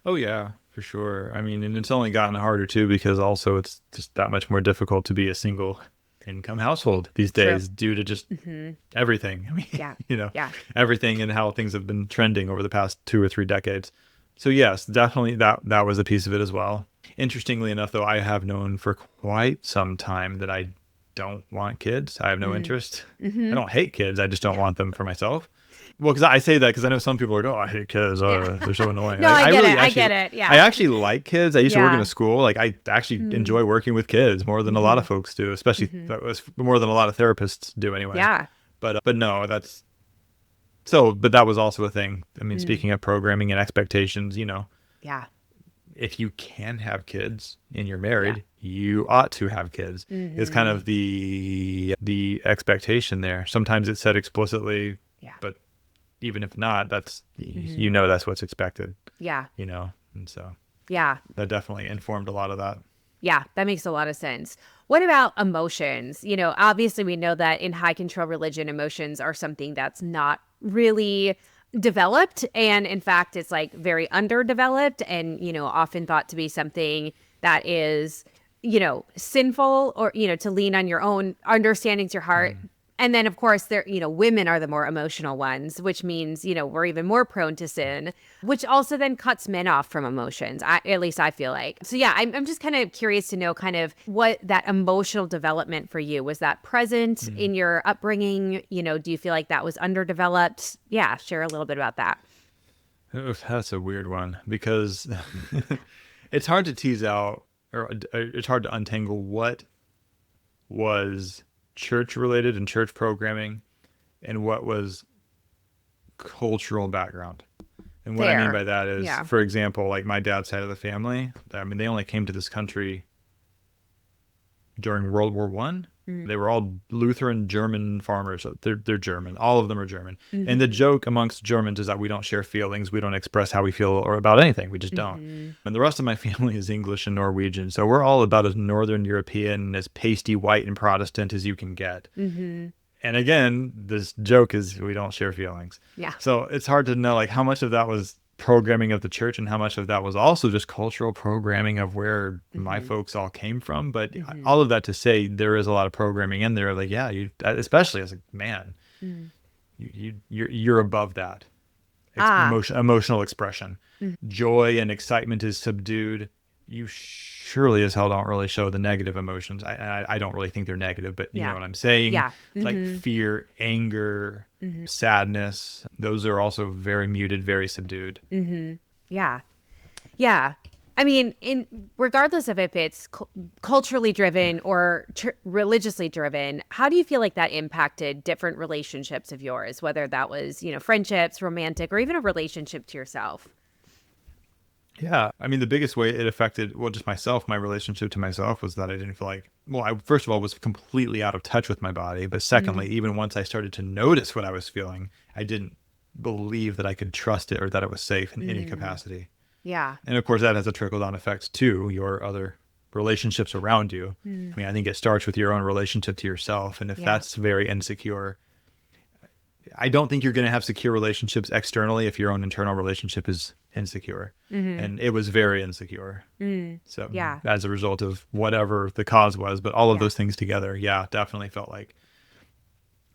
Oh, yeah. For sure. I mean, and it's only gotten harder too, because also it's just that much more difficult to be a single income household these days due to just everything. I mean, you know, everything and how things have been trending over the past 2 or 3 decades. So yes, definitely that was a piece of it as well. Interestingly enough, though, I have known for quite some time that I don't want kids. I have no interest. I don't hate kids. I just don't want them for myself. Well, because I say that because I know some people are like, oh, I hate kids. They're so annoying. No, I get it. Yeah. I actually like kids. I used to work in a school. Like, I actually enjoy working with kids more than a lot of folks do, especially more than a lot of therapists do anyway. But no, but that was also a thing. I mean, speaking of programming and expectations, you know. If you can have kids and you're married, you ought to have kids. Is kind of the expectation there. Sometimes it's said explicitly, but even if not, that's, you know, that's what's expected. You know, and so that definitely informed a lot of that. That makes a lot of sense. What about emotions? You know, obviously we know that in high control religion, emotions are something that's not really developed. And in fact, it's like very underdeveloped and, you know, often thought to be something that is, you know, sinful, or, you know, to lean on your own understandings, your heart. And then, of course, women are the more emotional ones, which means, we're even more prone to sin, which also then cuts men off from emotions. At least I feel like. So, yeah, I'm just kind of curious to know kind of what that emotional development for you, was that present in your upbringing? Do you feel like that was underdeveloped? Yeah, share a little bit about that. Oof, that's a weird one, because it's hard to tease out, or it's hard to untangle what was church related and church programming and what was cultural background. And what I mean by that is, for example, like my dad's side of the family, I mean, they only came to this country during World War One. They were all Lutheran German farmers. So they're German. All of them are German. And the joke amongst Germans is that we don't share feelings. We don't express how we feel or about anything. We just don't. And the rest of my family is English and Norwegian. So we're all about as Northern European, as pasty white and Protestant as you can get. And again, this joke is we don't share feelings. Yeah. So it's hard to know like how much of that was programming of the church and how much of that was also just cultural programming of where my folks all came from. But all of that to say, there is a lot of programming in there. Like, yeah, you, especially as a man, you're above that. Emotional expression. Joy and excitement is subdued. You surely as hell don't really show the negative emotions. I don't really think they're negative, but you know what I'm saying? Yeah. Like fear, anger, sadness. Those are also very muted, very subdued. Yeah. Yeah. I mean, regardless of if it's culturally driven or religiously driven, how do you feel like that impacted different relationships of yours, whether that was, friendships, romantic, or even a relationship to yourself? Yeah. I mean, the biggest way it affected, just myself, my relationship to myself was that I didn't feel like, I first of all was completely out of touch with my body. But secondly, even once I started to notice what I was feeling, I didn't believe that I could trust it or that it was safe in any capacity. Yeah. And of course, that has a trickle-down effect to your other relationships around you. I mean, I think it starts with your own relationship to yourself. And if that's very insecure, I don't think you're going to have secure relationships externally if your own internal relationship is insecure. And it was very insecure. So as a result of whatever the cause was, but all of those things together, definitely felt like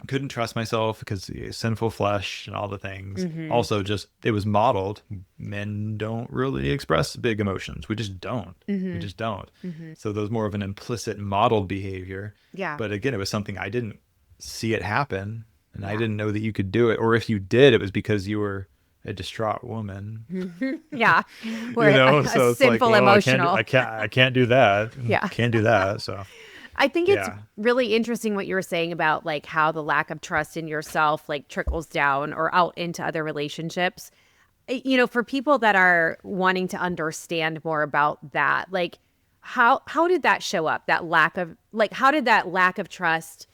I couldn't trust myself because sinful flesh and all the things. Also, just it was modeled. Men don't really express big emotions. We just don't. We just don't. So there's more of an implicit modeled behavior. Yeah. But again, it was something I didn't see it happen. And I didn't know that you could do it. Or if you did, it was because you were a distraught woman. Yeah. We're so it's sinful, like, emotional. I can't do that. Yeah. Can't do that. So I think it's really interesting what you were saying about like how the lack of trust in yourself like trickles down or out into other relationships. For people that are wanting to understand more about that, like how did that show up? That lack of how did that lack of trust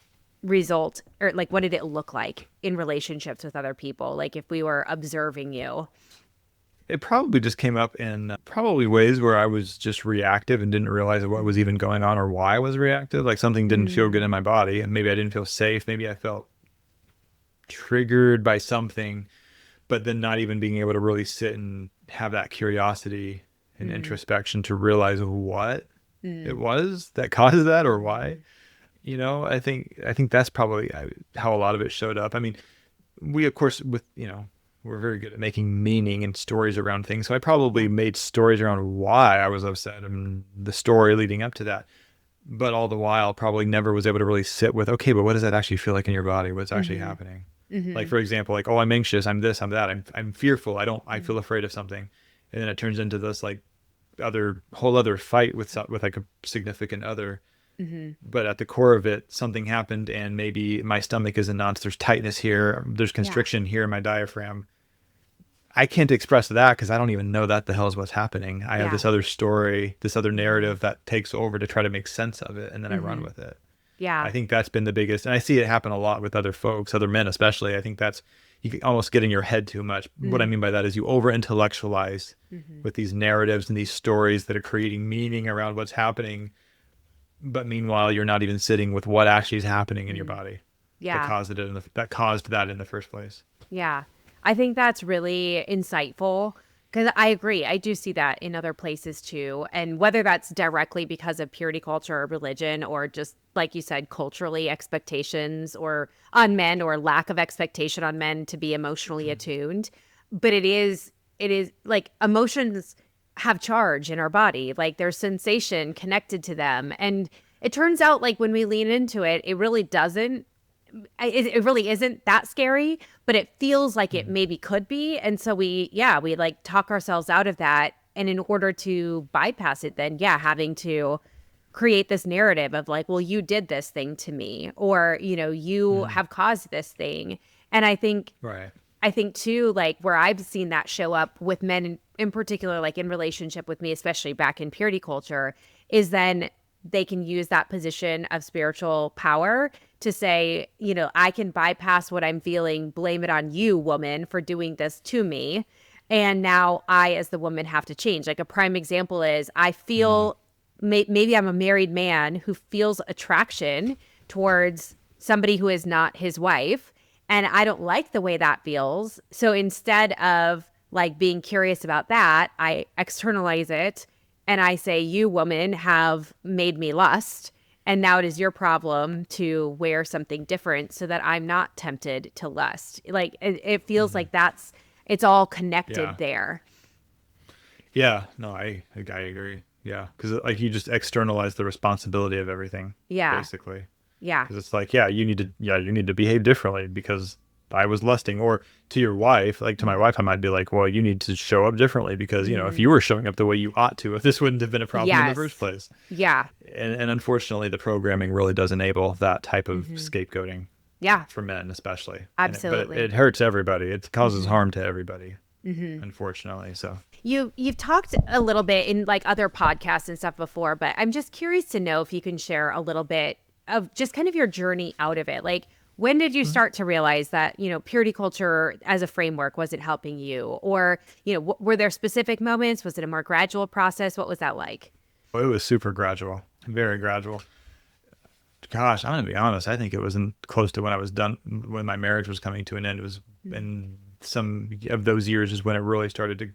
result, or like what did it look like in relationships with other people, like if we were observing you? It probably just came up in probably ways where I was just reactive and didn't realize what was even going on or why I was reactive. Like something didn't feel good in my body, and maybe I didn't feel safe, maybe I felt triggered by something, but then not even being able to really sit and have that curiosity and introspection to realize what it was that caused that or why. I think that's probably how a lot of it showed up. I mean, we, of course, we're very good at making meaning and stories around things. So I probably made stories around why I was upset and the story leading up to that. But all the while, probably never was able to really sit with, okay, but what does that actually feel like in your body? What's actually happening? Like, for example, like, oh, I'm anxious. I'm this, I'm that. I'm fearful. I feel afraid of something. And then it turns into this like whole other fight with like a significant other. But at the core of it, something happened and maybe my stomach is enhanced. There's tightness here. There's constriction here in my diaphragm. I can't express that because I don't even know that the hell is what's happening. I have this other story, this other narrative that takes over to try to make sense of it. And then I run with it. Yeah. I think that's been the biggest. And I see it happen a lot with other folks, other men especially. I think that's you almost get in your head too much. What I mean by that is you over intellectualize with these narratives and these stories that are creating meaning around what's happening. But meanwhile, you're not even sitting with what actually is happening in your body that caused that in the first place. Yeah. I think that's really insightful Because I agree. I do see that in other places too. And whether that's directly because of purity culture or religion, or just like you said, culturally expectations or on men, or lack of expectation on men to be emotionally attuned. But it is like emotions have charge in our body. Like there's sensation connected to them. And it turns out like when we lean into it, it really doesn't. It really isn't that scary, but it feels like it maybe could be. And so we like talk ourselves out of that. And in order to bypass it, then having to create this narrative of like, well, you did this thing to me, or, you have caused this thing. And I think too, like where I've seen that show up with men in particular, like in relationship with me, especially back in purity culture, is then they can use that position of spiritual power to say, I can bypass what I'm feeling, blame it on you, woman, for doing this to me. And now I, as the woman, have to change. Like a prime example is I feel maybe I'm a married man who feels attraction towards somebody who is not his wife. And I don't like the way that feels. So instead of like being curious about that, I externalize it. And I say, you woman have made me lust. And now it is your problem to wear something different so that I'm not tempted to lust. Like it feels like it's all connected there. Yeah, no, I agree. Yeah. Cause like you just externalize the responsibility of everything. Yeah. Basically. Yeah. Cause it's like, you need to behave differently because I was lusting. Or to your wife, like to my wife, I might be like, well, you need to show up differently because, if you were showing up the way you ought to, if this wouldn't have been a problem in the first place. Yeah. And unfortunately, the programming really does enable that type of scapegoating. Yeah. For men, especially. Absolutely. But it hurts everybody. It causes harm to everybody, unfortunately. So you've talked a little bit in like other podcasts and stuff before, but I'm just curious to know if you can share a little bit of just kind of your journey out of it. Like, when did you start to realize that, purity culture as a framework wasn't helping you? Or, were there specific moments? Was it a more gradual process? What was that like? Well, it was super gradual, very gradual. Gosh, I'm going to be honest. I think it wasn't close to when I was done, when my marriage was coming to an end. It was in some of those years is when it really started to,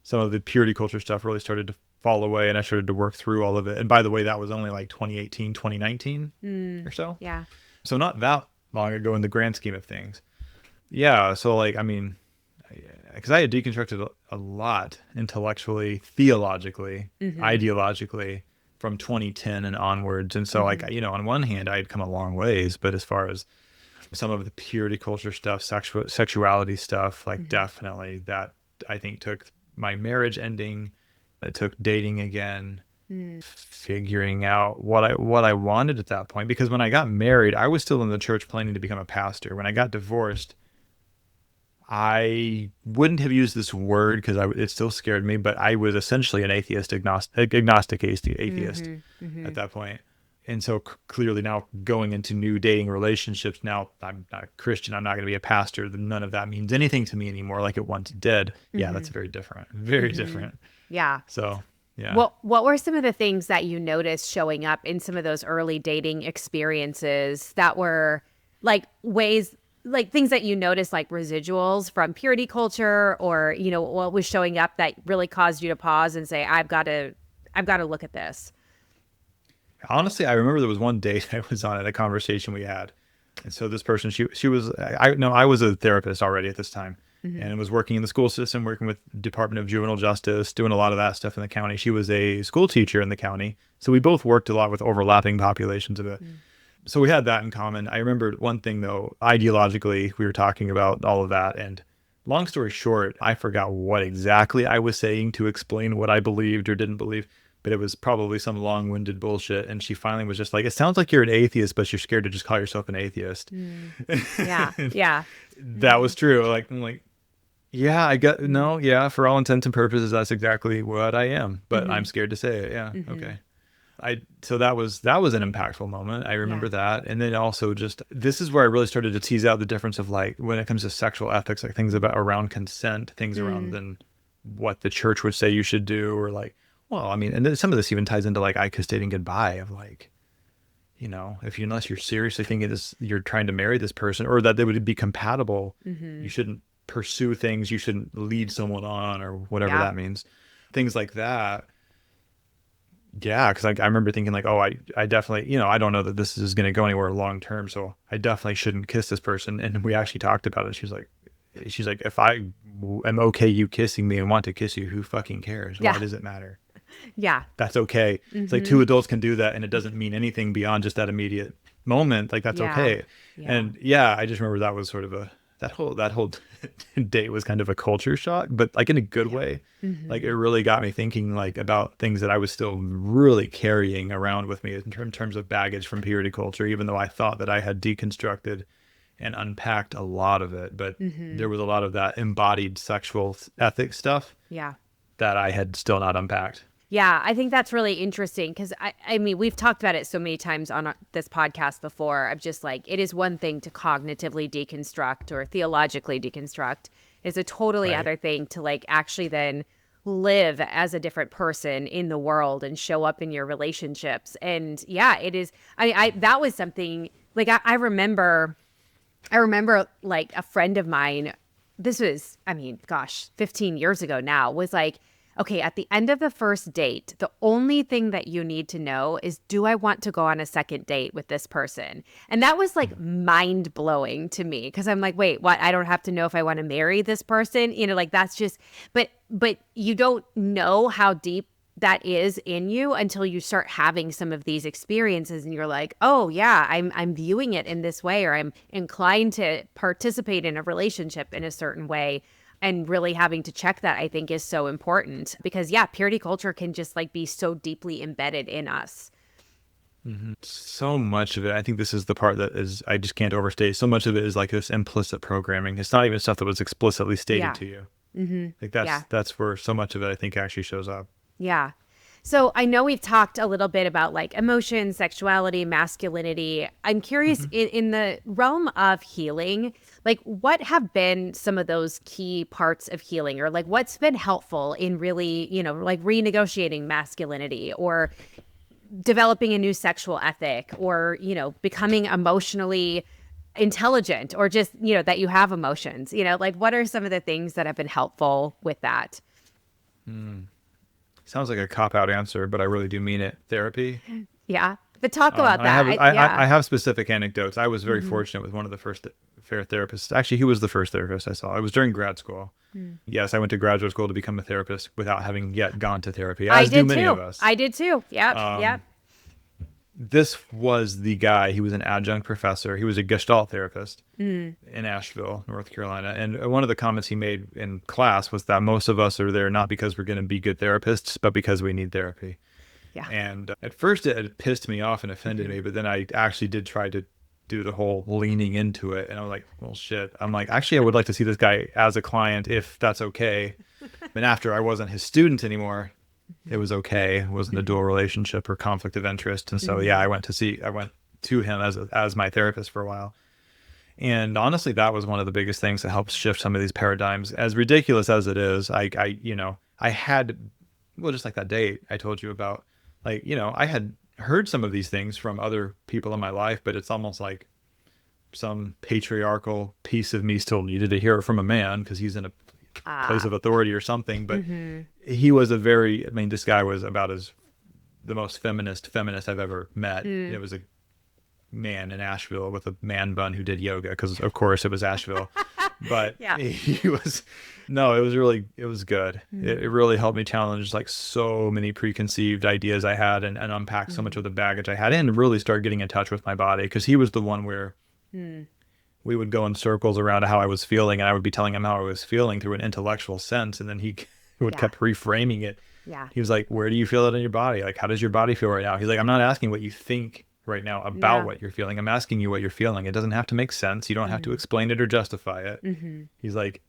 some of the purity culture stuff really started to fall away, and I started to work through all of it. And by the way, that was only like 2018, 2019 or so. Yeah. So not that long ago in the grand scheme of things. Yeah. So like, I mean, because I had deconstructed a lot intellectually, theologically, ideologically from 2010 and onwards. And so like, on one hand, I had come a long ways, but as far as some of the purity culture stuff, sexuality stuff, like definitely that I think took my marriage ending, it took dating again, figuring out what I wanted at that point. Because when I got married, I was still in the church planning to become a pastor. When I got divorced, I wouldn't have used this word because it still scared me, but I was essentially an agnostic atheist at that point. And so clearly now going into new dating relationships, now I'm not a Christian, I'm not going to be a pastor. None of that means anything to me anymore like it once did. Yeah, that's very different. Very different. Yeah. So, yeah. What were some of the things that you noticed showing up in some of those early dating experiences that were like ways, like things that you noticed, like residuals from purity culture, or, what was showing up that really caused you to pause and say, I've got to look at this? Honestly, I remember there was one date I was on at a conversation we had. And so this person, she was, I was a therapist already at this time and was working in the school system, working with Department of Juvenile Justice, doing a lot of that stuff in the county. She was a school teacher in the county. So we both worked a lot with overlapping populations of it. So we had that in common. I remember one thing though, ideologically, we were talking about all of that. And long story short, I forgot what exactly I was saying to explain what I believed or didn't believe. But it was probably some long-winded bullshit. And she finally was just like, it sounds like you're an atheist, but you're scared to just call yourself an atheist. Yeah. Yeah. That was true. Like, I'm like, for all intents and purposes, that's exactly what I am. But I'm scared to say it. Yeah. Okay. So that was an impactful moment. I remember that. And then also this is where I really started to tease out the difference of like, when it comes to sexual ethics, like things around consent, things around then what the church would say you should do, or like, well, I mean, and then some of this even ties into like I kissed dating goodbye of like, unless you're seriously thinking you're trying to marry this person or that they would be compatible, you shouldn't pursue things you shouldn't lead someone on, or whatever that means. Things like that. Yeah, because I remember thinking like, oh, I definitely, I don't know that this is going to go anywhere long term, so I definitely shouldn't kiss this person. And we actually talked about it. She's like, if I am okay you kissing me and want to kiss you, who fucking cares? Why does it matter? Yeah. That's okay. It's like two adults can do that, and it doesn't mean anything beyond just that immediate moment. Like, that's okay. Yeah. And I just remember that was sort of that whole date was kind of a culture shock, but like in a good way. Like, it really got me thinking like about things that I was still really carrying around with me in terms of baggage from purity culture, even though I thought that I had deconstructed and unpacked a lot of it. But there was a lot of that embodied sexual ethic stuff that I had still not unpacked. Yeah, I think that's really interesting because, I mean, we've talked about it so many times on this podcast before. I'm just like, it is one thing to cognitively deconstruct or theologically deconstruct. It's a totally other thing to like actually then live as a different person in the world and show up in your relationships. And yeah, it is. That was something like I remember like a friend of mine, this was, 15 years ago now, was like, okay, at the end of the first date, the only thing that you need to know is, do I want to go on a second date with this person? And that was like mind blowing to me because I'm like, wait, what? I don't have to know if I want to marry this person? Like that's just, but you don't know how deep that is in you until you start having some of these experiences and you're like, oh yeah, I'm viewing it in this way, or I'm inclined to participate in a relationship in a certain way. And really having to check that, I think, is so important because, purity culture can just like be so deeply embedded in us. So much of it, I think this is the part that is, I just can't overstate. So much of it is like this implicit programming. It's not even stuff that was explicitly stated to you. Like that's where so much of it, I think, actually shows up. Yeah. So I know we've talked a little bit about like emotion, sexuality, masculinity. I'm curious in the realm of healing, like what have been some of those key parts of healing, or like what's been helpful in really, like renegotiating masculinity or developing a new sexual ethic or, becoming emotionally intelligent or just, that you have emotions, like what are some of the things that have been helpful with that? Sounds like a cop-out answer, but I really do mean it. Therapy. Yeah. But talk about that. I have specific anecdotes. I was very fortunate with one of the first fair therapists. Actually, he was the first therapist I saw. It was during grad school. Yes, I went to graduate school to become a therapist without having yet gone to therapy, as do many of us. I did too. Yep. This was the guy. He was an adjunct professor. He was a Gestalt therapist in Asheville, North Carolina. And one of the comments he made in class was that most of us are there not because we're going to be good therapists, but because we need therapy. Yeah. And at first it pissed me off and offended me, but then I actually did try to do the whole leaning into it. And I was like, well, shit. I'm like, actually, I would like to see this guy as a client if that's okay. And after I wasn't his student anymore, it was okay. It wasn't a dual relationship or conflict of interest. And so, I went to him as my therapist for a while. And honestly, that was one of the biggest things that helped shift some of these paradigms. As ridiculous as it is, I had, just like that date I told you about, I had heard some of these things from other people in my life, but it's almost like some patriarchal piece of me still needed to hear it from a man because he's in a place of authority or something. But he was this guy was about the most feminist I've ever met. It was a man in Asheville with a man bun who did yoga because of course it was Asheville. But it was good. It really helped me challenge like so many preconceived ideas I had and unpack so much of the baggage I had and really start getting in touch with my body, because he was the one where we would go in circles around how I was feeling, and I would be telling him how I was feeling through an intellectual sense, and then he would kept reframing it. Yeah. He was like, where do you feel it in your body? Like, how does your body feel right now? He's like, I'm not asking what you think right now about what you're feeling. I'm asking you what you're feeling. It doesn't have to make sense. You don't have to explain it or justify it. He's like,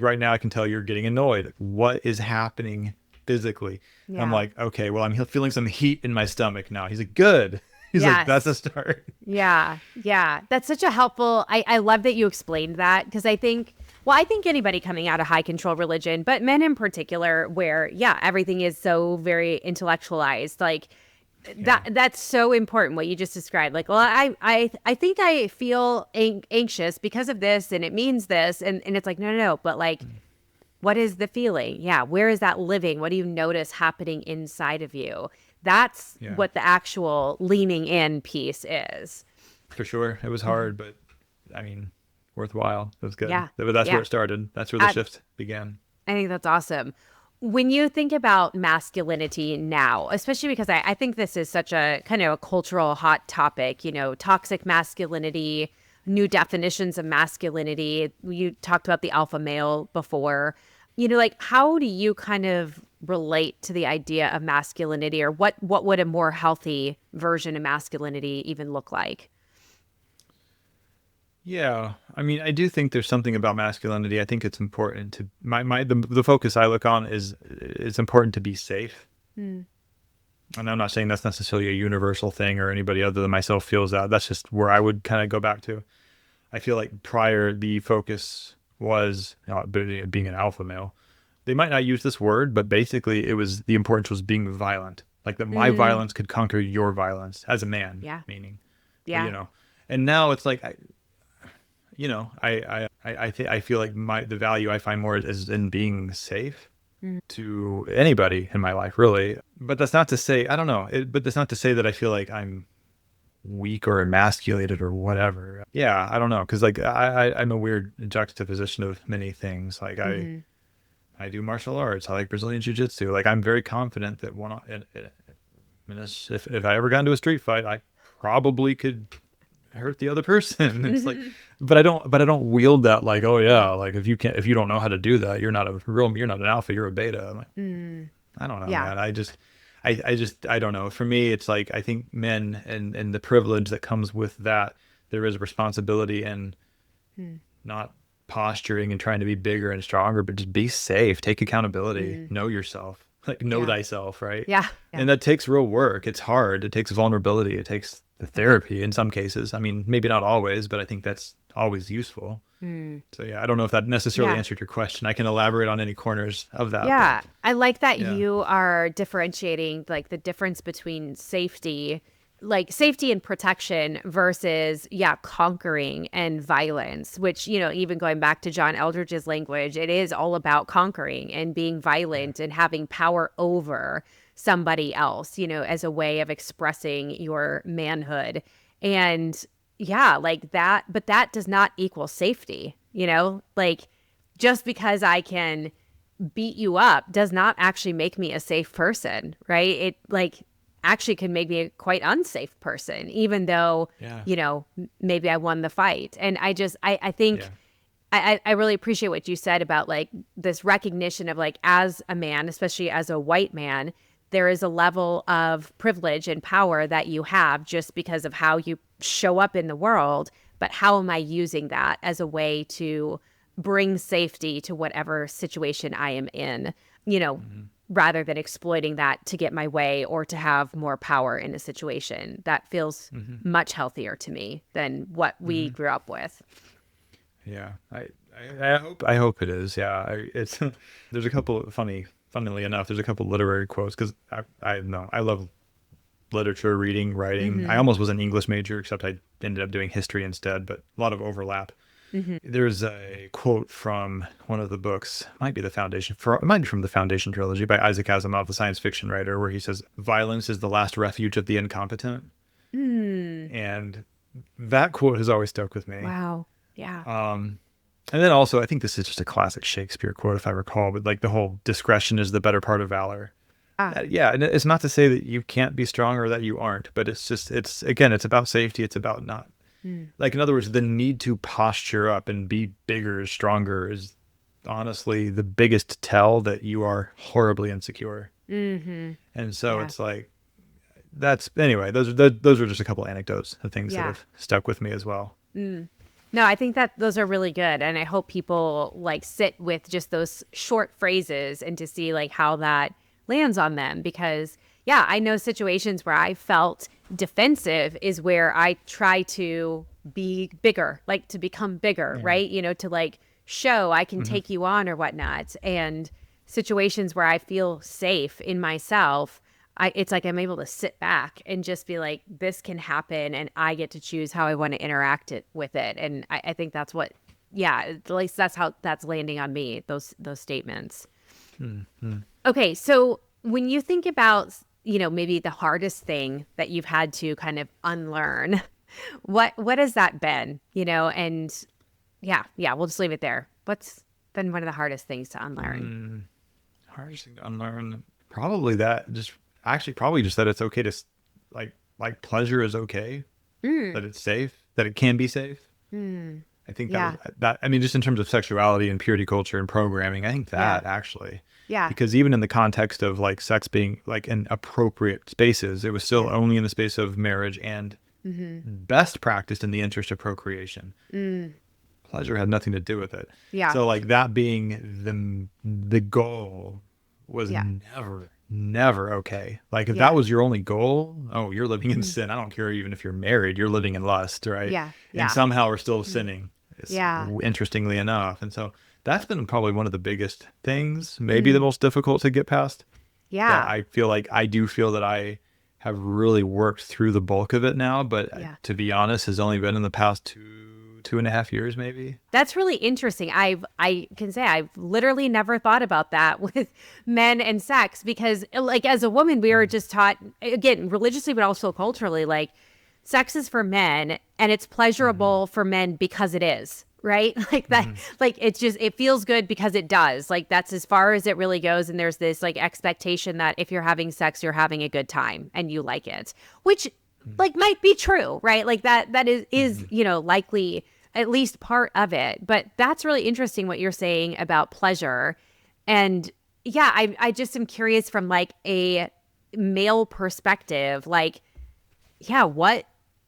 right now I can tell you're getting annoyed. What is happening physically? Yeah. I'm like, okay, well, I'm feeling some heat in my stomach now. He's like, good. He's like, that's a start. Yeah. That's such a helpful, I love that you explained that, because I think anybody coming out of high control religion, but men in particular, where, everything is so very intellectualized, like, That's so important what you just described. Like, well, I think I feel anxious because of this, and it means this, and it's like no, but like, what is the feeling? Yeah, where is that living? What do you notice happening inside of you? That's what the actual leaning in piece is. For sure, it was hard, but I mean, worthwhile. It was good. Yeah, but that's where it started. That's where the shift began. I think that's awesome. When you think about masculinity now, especially because I think this is such a kind of a cultural hot topic, toxic masculinity, new definitions of masculinity. You talked about the alpha male before. Like, how do you kind of relate to the idea of masculinity, or what would a more healthy version of masculinity even look like? Yeah, I mean, I do think there's something about masculinity. I think it's important to the focus I look on is it's important to be safe. And I'm not saying that's necessarily a universal thing or anybody other than myself feels that. That's just where I would kind of go back to. I feel like prior the focus was being an alpha male. They might not use this word, but basically the importance was being violent. Like that my violence could conquer your violence as a man. Yeah. Meaning. Yeah. And now it's like I feel like the value I find more is in being safe to anybody in my life, really. But that's not to say, I don't know, but that's not to say that I feel like I'm weak or emasculated or whatever. Yeah, I don't know, because like I'm a weird juxtaposition of many things. Like I do martial arts. I like Brazilian jiu-jitsu. Like I'm very confident that if I ever got into a street fight, I probably could hurt the other person. It's like, but I don't wield that like, oh yeah, like if you don't know how to do that, you're not an alpha, you're a beta. I'm like, I don't know, man. I don't know. For me, it's like, I think men and the privilege that comes with that, there is a responsibility in not posturing and trying to be bigger and stronger, but just be safe, take accountability, know yourself, like know thyself, right? Yeah. And that takes real work. It's hard. It takes vulnerability. It takes the therapy in some cases. I mean, maybe not always, but I think that's always useful. So yeah, I don't know if that necessarily answered your question. I can elaborate on any corners of that. Yeah. But, I like that you are differentiating like the difference between safety and protection versus conquering and violence, which, even going back to John Eldridge's language, it is all about conquering and being violent and having power over somebody else, as a way of expressing your manhood. And like that, but that does not equal safety, like just because I can beat you up does not actually make me a safe person, right? It like actually can make me a quite unsafe person, even though, maybe I won the fight. And I think I really appreciate what you said about like this recognition of like, as a man, especially as a white man, there is a level of privilege and power that you have just because of how you show up in the world. But how am I using that as a way to bring safety to whatever situation I am in, rather than exploiting that to get my way or to have more power in a situation? That feels much healthier to me than what we grew up with. Yeah, I hope it is. Yeah, there's a couple of funnily enough, there's a couple literary quotes because I love literature, reading, writing. I almost was an English major, except I ended up doing history instead, but a lot of overlap. There's a quote from one of the books, it might be from the Foundation trilogy by Isaac Asimov, the science fiction writer, where he says, "Violence is the last refuge of the incompetent." And that quote has always stuck with me. Wow. Yeah. And then also, I think this is just a classic Shakespeare quote, if I recall, but like the whole discretion is the better part of valor. Yeah, and it's not to say that you can't be strong or that you aren't, but it's about safety. It's about not, like, in other words, the need to posture up and be bigger, stronger is honestly the biggest tell that you are horribly insecure. And so it's like, anyway, those are just a couple anecdotes of things that have stuck with me as well. No, I think that those are really good. And I hope people like sit with just those short phrases and to see like how that lands on them. Because I know situations where I felt defensive is where I try to be bigger, like to become bigger, right? To like show I can take you on or whatnot. And situations where I feel safe in myself, it's like I'm able to sit back and just be like, this can happen and I get to choose how I want to interact with it. And I think that's what, at least that's how that's landing on me, those statements. Mm-hmm. Okay, so when you think about, maybe the hardest thing that you've had to kind of unlearn, what has that been? And we'll just leave it there. What's been one of the hardest things to unlearn? Hardest thing to unlearn, probably just that it's okay to like pleasure is okay, that it's safe, that it can be safe. I think that I mean, just in terms of sexuality and purity culture and programming, I think that actually, because even in the context of like sex being like in appropriate spaces, it was still only in the space of marriage and best practiced in the interest of procreation. Pleasure had nothing to do with it. So like that being the goal was never okay. Like if that was your only goal, you're living in sin. I don't care even if you're married, you're living in lust, right? And somehow we're still sinning. Interestingly enough. And so that's been probably one of the biggest things, maybe the most difficult to get past. I feel like I have really worked through the bulk of it now, but to be honest, has only been in the past 2.5 years, maybe. That's really interesting. I can say I've literally never thought about that with men and sex, because like as a woman, we were just taught, again, religiously, but also culturally, like sex is for men and it's pleasurable for men because it is, right? Like that, like it's just, it feels good because it does. Like that's as far as it really goes. And there's this like expectation that if you're having sex, you're having a good time and you like it, which like might be true, right? Like that is, likely at least part of it. But that's really interesting what you're saying about pleasure. And I just am curious from like a male perspective, like,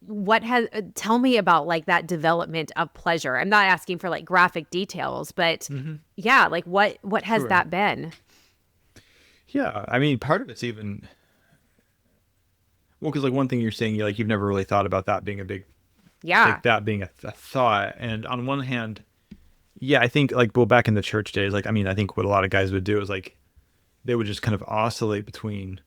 what has, tell me about like that development of pleasure. I'm not asking for like graphic details, but like what has that been? I mean, part of it's even, because like one thing you're saying, like you've never really thought about that being a big, like that being a thought. And on one hand, I think like, back in the church days, like, I mean, I think what a lot of guys would do is like, they would just kind of oscillate between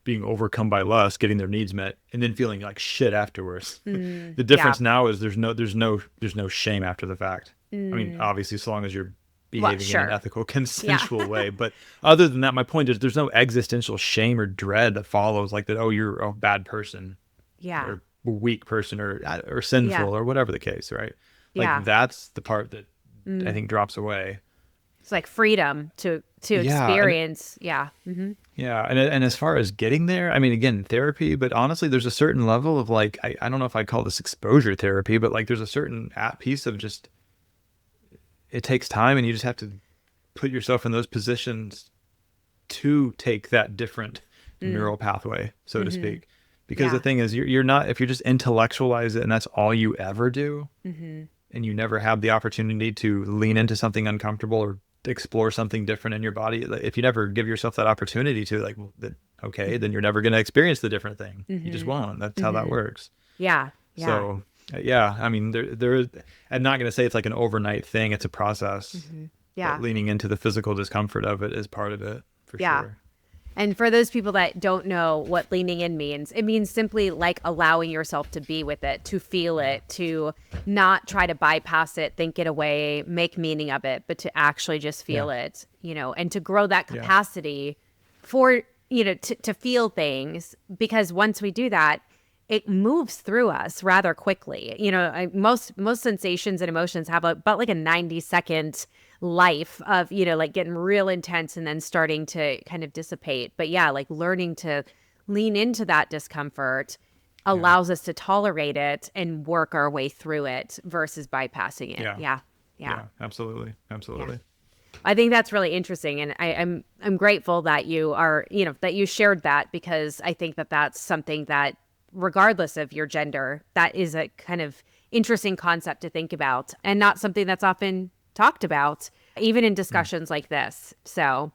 being overcome by lust, getting their needs met, and then feeling like shit afterwards. The difference now is there's no shame after the fact. I mean, obviously, as long as you're behaving in an ethical, consensual way. But other than that, my point is there's no existential shame or dread that follows like that. Oh, you're a bad person, or a weak person, or sinful, or whatever the case, right? Like that's the part that I think drops away. It's like freedom to experience. And as far as getting there, I mean, again, therapy, but honestly, there's a certain level of like, I don't know if I call this exposure therapy, but like there's a certain piece of just, it takes time and you just have to put yourself in those positions to take that different neural pathway, so to speak. Because the thing is, you're not, if you just intellectualize it and that's all you ever do, and you never have the opportunity to lean into something uncomfortable or explore something different in your body, if you never give yourself that opportunity to, like, well, then you're never going to experience the different thing. You just won't. That's how that works. So I mean, there is, I'm not going to say it's like an overnight thing. It's a process. But leaning into the physical discomfort of it is part of it, for sure. And for those people that don't know what leaning in means, it means simply like allowing yourself to be with it, to feel it, to not try to bypass it, think it away, make meaning of it, but to actually just feel it, and to grow that capacity for, to feel things. Because once we do that, it moves through us rather quickly. Most sensations and emotions have about like a 90-second life of, like getting real intense and then starting to kind of dissipate. But like learning to lean into that discomfort allows us to tolerate it and work our way through it versus bypassing it. Yeah, absolutely. I think that's really interesting. And I'm grateful that you are, that you shared that, because I think that that's something that, regardless of your gender, that is a kind of interesting concept to think about, and not something that's often talked about, even in discussions like this. So,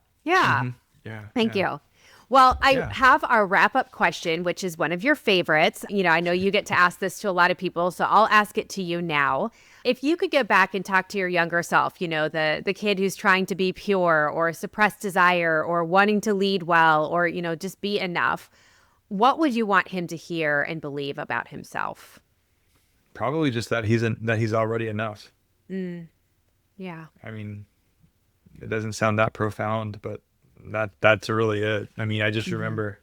thank you. Well, I have our wrap-up question, which is one of your favorites. I know you get to ask this to a lot of people, so I'll ask it to you now. If you could go back and talk to your younger self, the kid who's trying to be pure or suppress desire or wanting to lead well or, just be enough, what would you want him to hear and believe about himself? Probably just that he's already enough. Yeah. I mean, it doesn't sound that profound, but that's really it. I mean, I just remember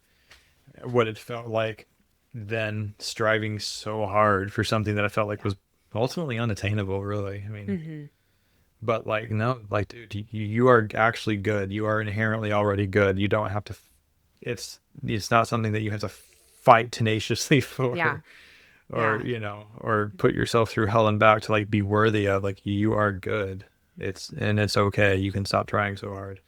what it felt like then, striving so hard for something that I felt like was ultimately unattainable, really. I mean, but like, no, like, dude, you are actually good. You are inherently already good. You don't have to, it's not something that you have to fight tenaciously for. Yeah. Or, or put yourself through hell and back to like be worthy of. Like, you are good. It's okay. You can stop trying so hard.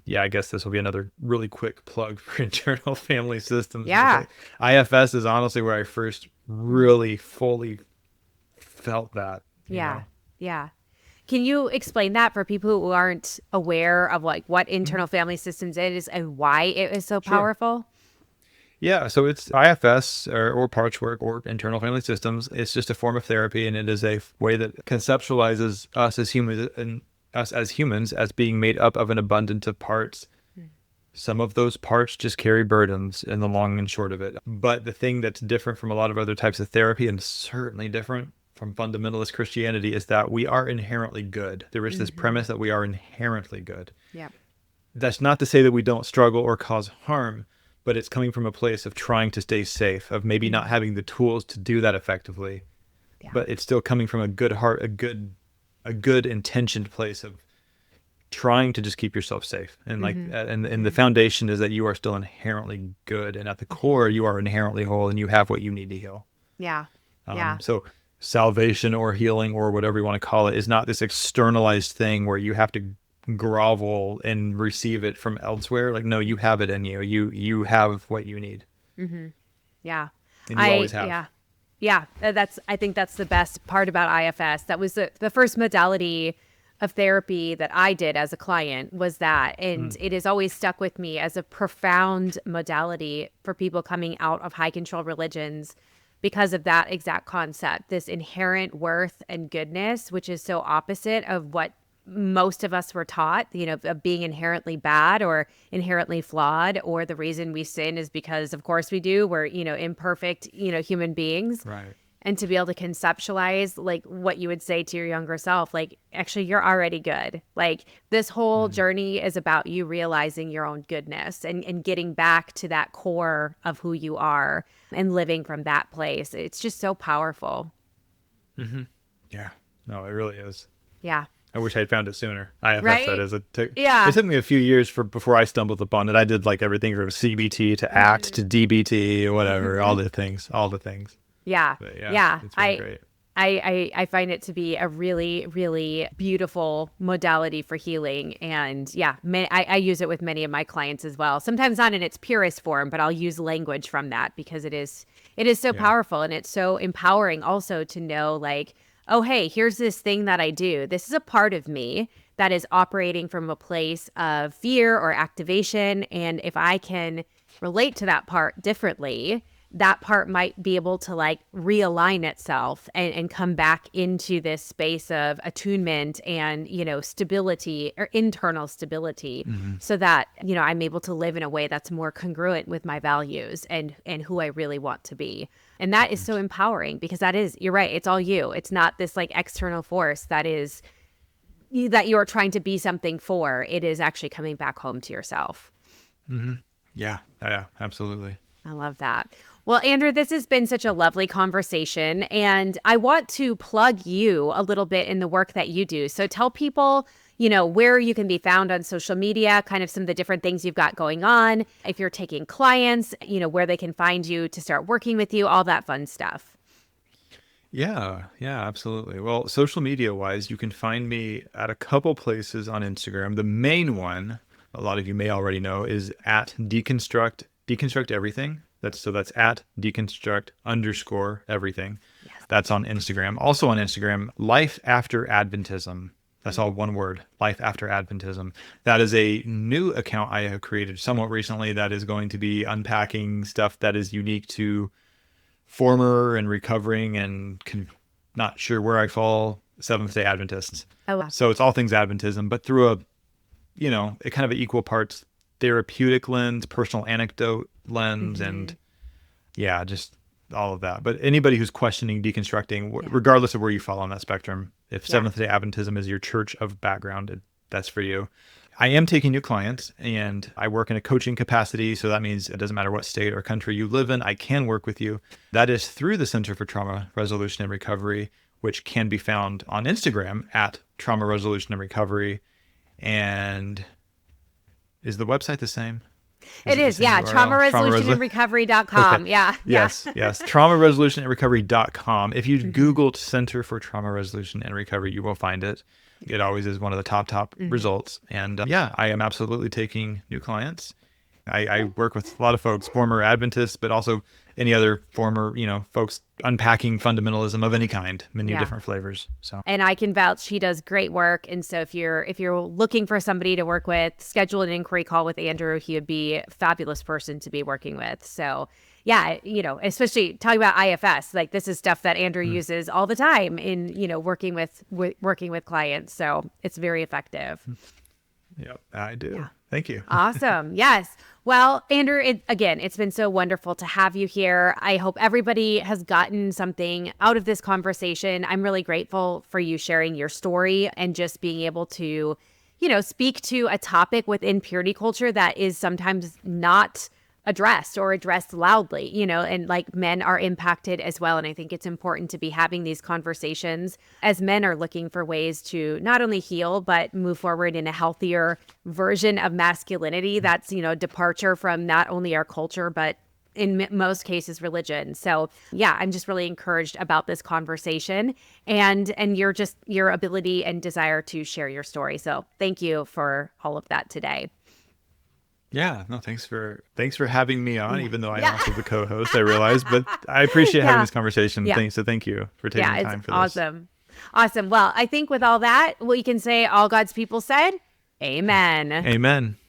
Yeah, I guess this will be another really quick plug for internal family systems. Yeah. IFS is honestly where I first really fully felt that. Yeah. Can you explain that for people who aren't aware of like what internal family systems is and why it is so powerful? Yeah, so it's IFS or parts work or internal family systems. It's just a form of therapy, and it is a way that conceptualizes us as humans as being made up of an abundance of parts. Some of those parts just carry burdens in the long and short of it. But the thing that's different from a lot of other types of therapy, and certainly different from fundamentalist Christianity, is that we are inherently good. There is this premise that we are inherently good. Yeah. That's not to say that we don't struggle or cause harm, but it's coming from a place of trying to stay safe, of maybe not having the tools to do that effectively. Yeah. But it's still coming from a good heart, a good intentioned place of trying to just keep yourself safe. And like, and the foundation is that you are still inherently good. And at the core, you are inherently whole and you have what you need to heal. Yeah. So salvation or healing or whatever you want to call it is not this externalized thing where you have to grovel and receive it from elsewhere. Like, no, you have it in you. You have what you need. Yeah. And you always have. Yeah. I think that's the best part about IFS. That was the first modality of therapy that I did as a client was that. And it has always stuck with me as a profound modality for people coming out of high control religions because of that exact concept, this inherent worth and goodness, which is so opposite of what most of us were taught, of being inherently bad or inherently flawed, or the reason we sin is because, of course we do. We're, imperfect, human beings. Right. And to be able to conceptualize like what you would say to your younger self, like, actually, you're already good. Like, this whole journey is about you realizing your own goodness and getting back to that core of who you are and living from that place. It's just so powerful. Yeah. No, it really is. Yeah. I wish I'd found it sooner. IFS, right? That is. It took me a few years before I stumbled upon it. I did like everything from CBT to ACT to DBT or whatever, all the things. Yeah. But yeah. It's been great. I find it to be a really, really beautiful modality for healing. And I use it with many of my clients as well. Sometimes not in its purest form, but I'll use language from that because it is so powerful, and it's so empowering also to know like, oh, hey, here's this thing that I do. This is a part of me that is operating from a place of fear or activation. And if I can relate to that part differently, that part might be able to like realign itself and come back into this space of attunement and, stability or internal stability so that, I'm able to live in a way that's more congruent with my values and who I really want to be. And that is so empowering because you're right. It's all you. It's not this like external force that you're trying to be something for. It is actually coming back home to yourself. Yeah, absolutely. I love that. Well, Andrew, this has been such a lovely conversation, and I want to plug you a little bit in the work that you do. So tell people, where you can be found on social media, kind of some of the different things you've got going on, if you're taking clients, where they can find you to start working with you, all that fun stuff. Yeah, absolutely. Well, social media wise, you can find me at a couple places on Instagram. The main one, a lot of you may already know, is at deconstruct everything. That's at deconstruct_everything. Yes. That's on Instagram. Also on Instagram, Life After Adventism. That's all one word, Life After Adventism. That is a new account I have created somewhat recently that is going to be unpacking stuff that is unique to former and recovering and not sure where I fall Seventh-day Adventists. Oh, wow. So it's all things Adventism, but through a kind of an equal parts therapeutic lens, personal anecdote lens, and just all of that. But anybody who's questioning, deconstructing, regardless of where you fall on that spectrum, if Seventh-day Adventism is your church of background, that's for you. I am taking new clients, and I work in a coaching capacity. So that means it doesn't matter what state or country you live in, I can work with you. That is through the Center for Trauma Resolution and Recovery, which can be found on Instagram at Trauma Resolution and Recovery. And is the website the same? It is, yeah. TraumaResolutionandRecovery.com. Okay. Yeah. Yes. TraumaResolutionandRecovery.com. If you Googled Center for Trauma Resolution and Recovery, you will find it. It always is one of the top results. And I am absolutely taking new clients. I work with a lot of folks, former Adventists, but also any other former, folks unpacking fundamentalism of any kind, many different flavors. So, and I can vouch, she does great work. And so if you're looking for somebody to work with, schedule an inquiry call with Andrew. He would be a fabulous person to be working with. So especially talking about IFS, like this is stuff that Andrew uses all the time in, working with clients. So it's very effective. Yep, I do. Yeah. Thank you. Awesome. Yes. Well, Andrew, it's been so wonderful to have you here. I hope everybody has gotten something out of this conversation. I'm really grateful for you sharing your story and just being able to, speak to a topic within purity culture that is sometimes not addressed or addressed loudly, and like men are impacted as well. And I think it's important to be having these conversations as men are looking for ways to not only heal, but move forward in a healthier version of masculinity that's, departure from not only our culture, but in most cases, religion. So I'm just really encouraged about this conversation and your ability and desire to share your story. So thank you for all of that today. Yeah, no, thanks for having me on, even though I'm also the co-host, I realize, but I appreciate having this conversation. Yeah. So thank you for taking the time for this. Awesome. Well, I think with all that, we can say all God's people said, amen. Amen.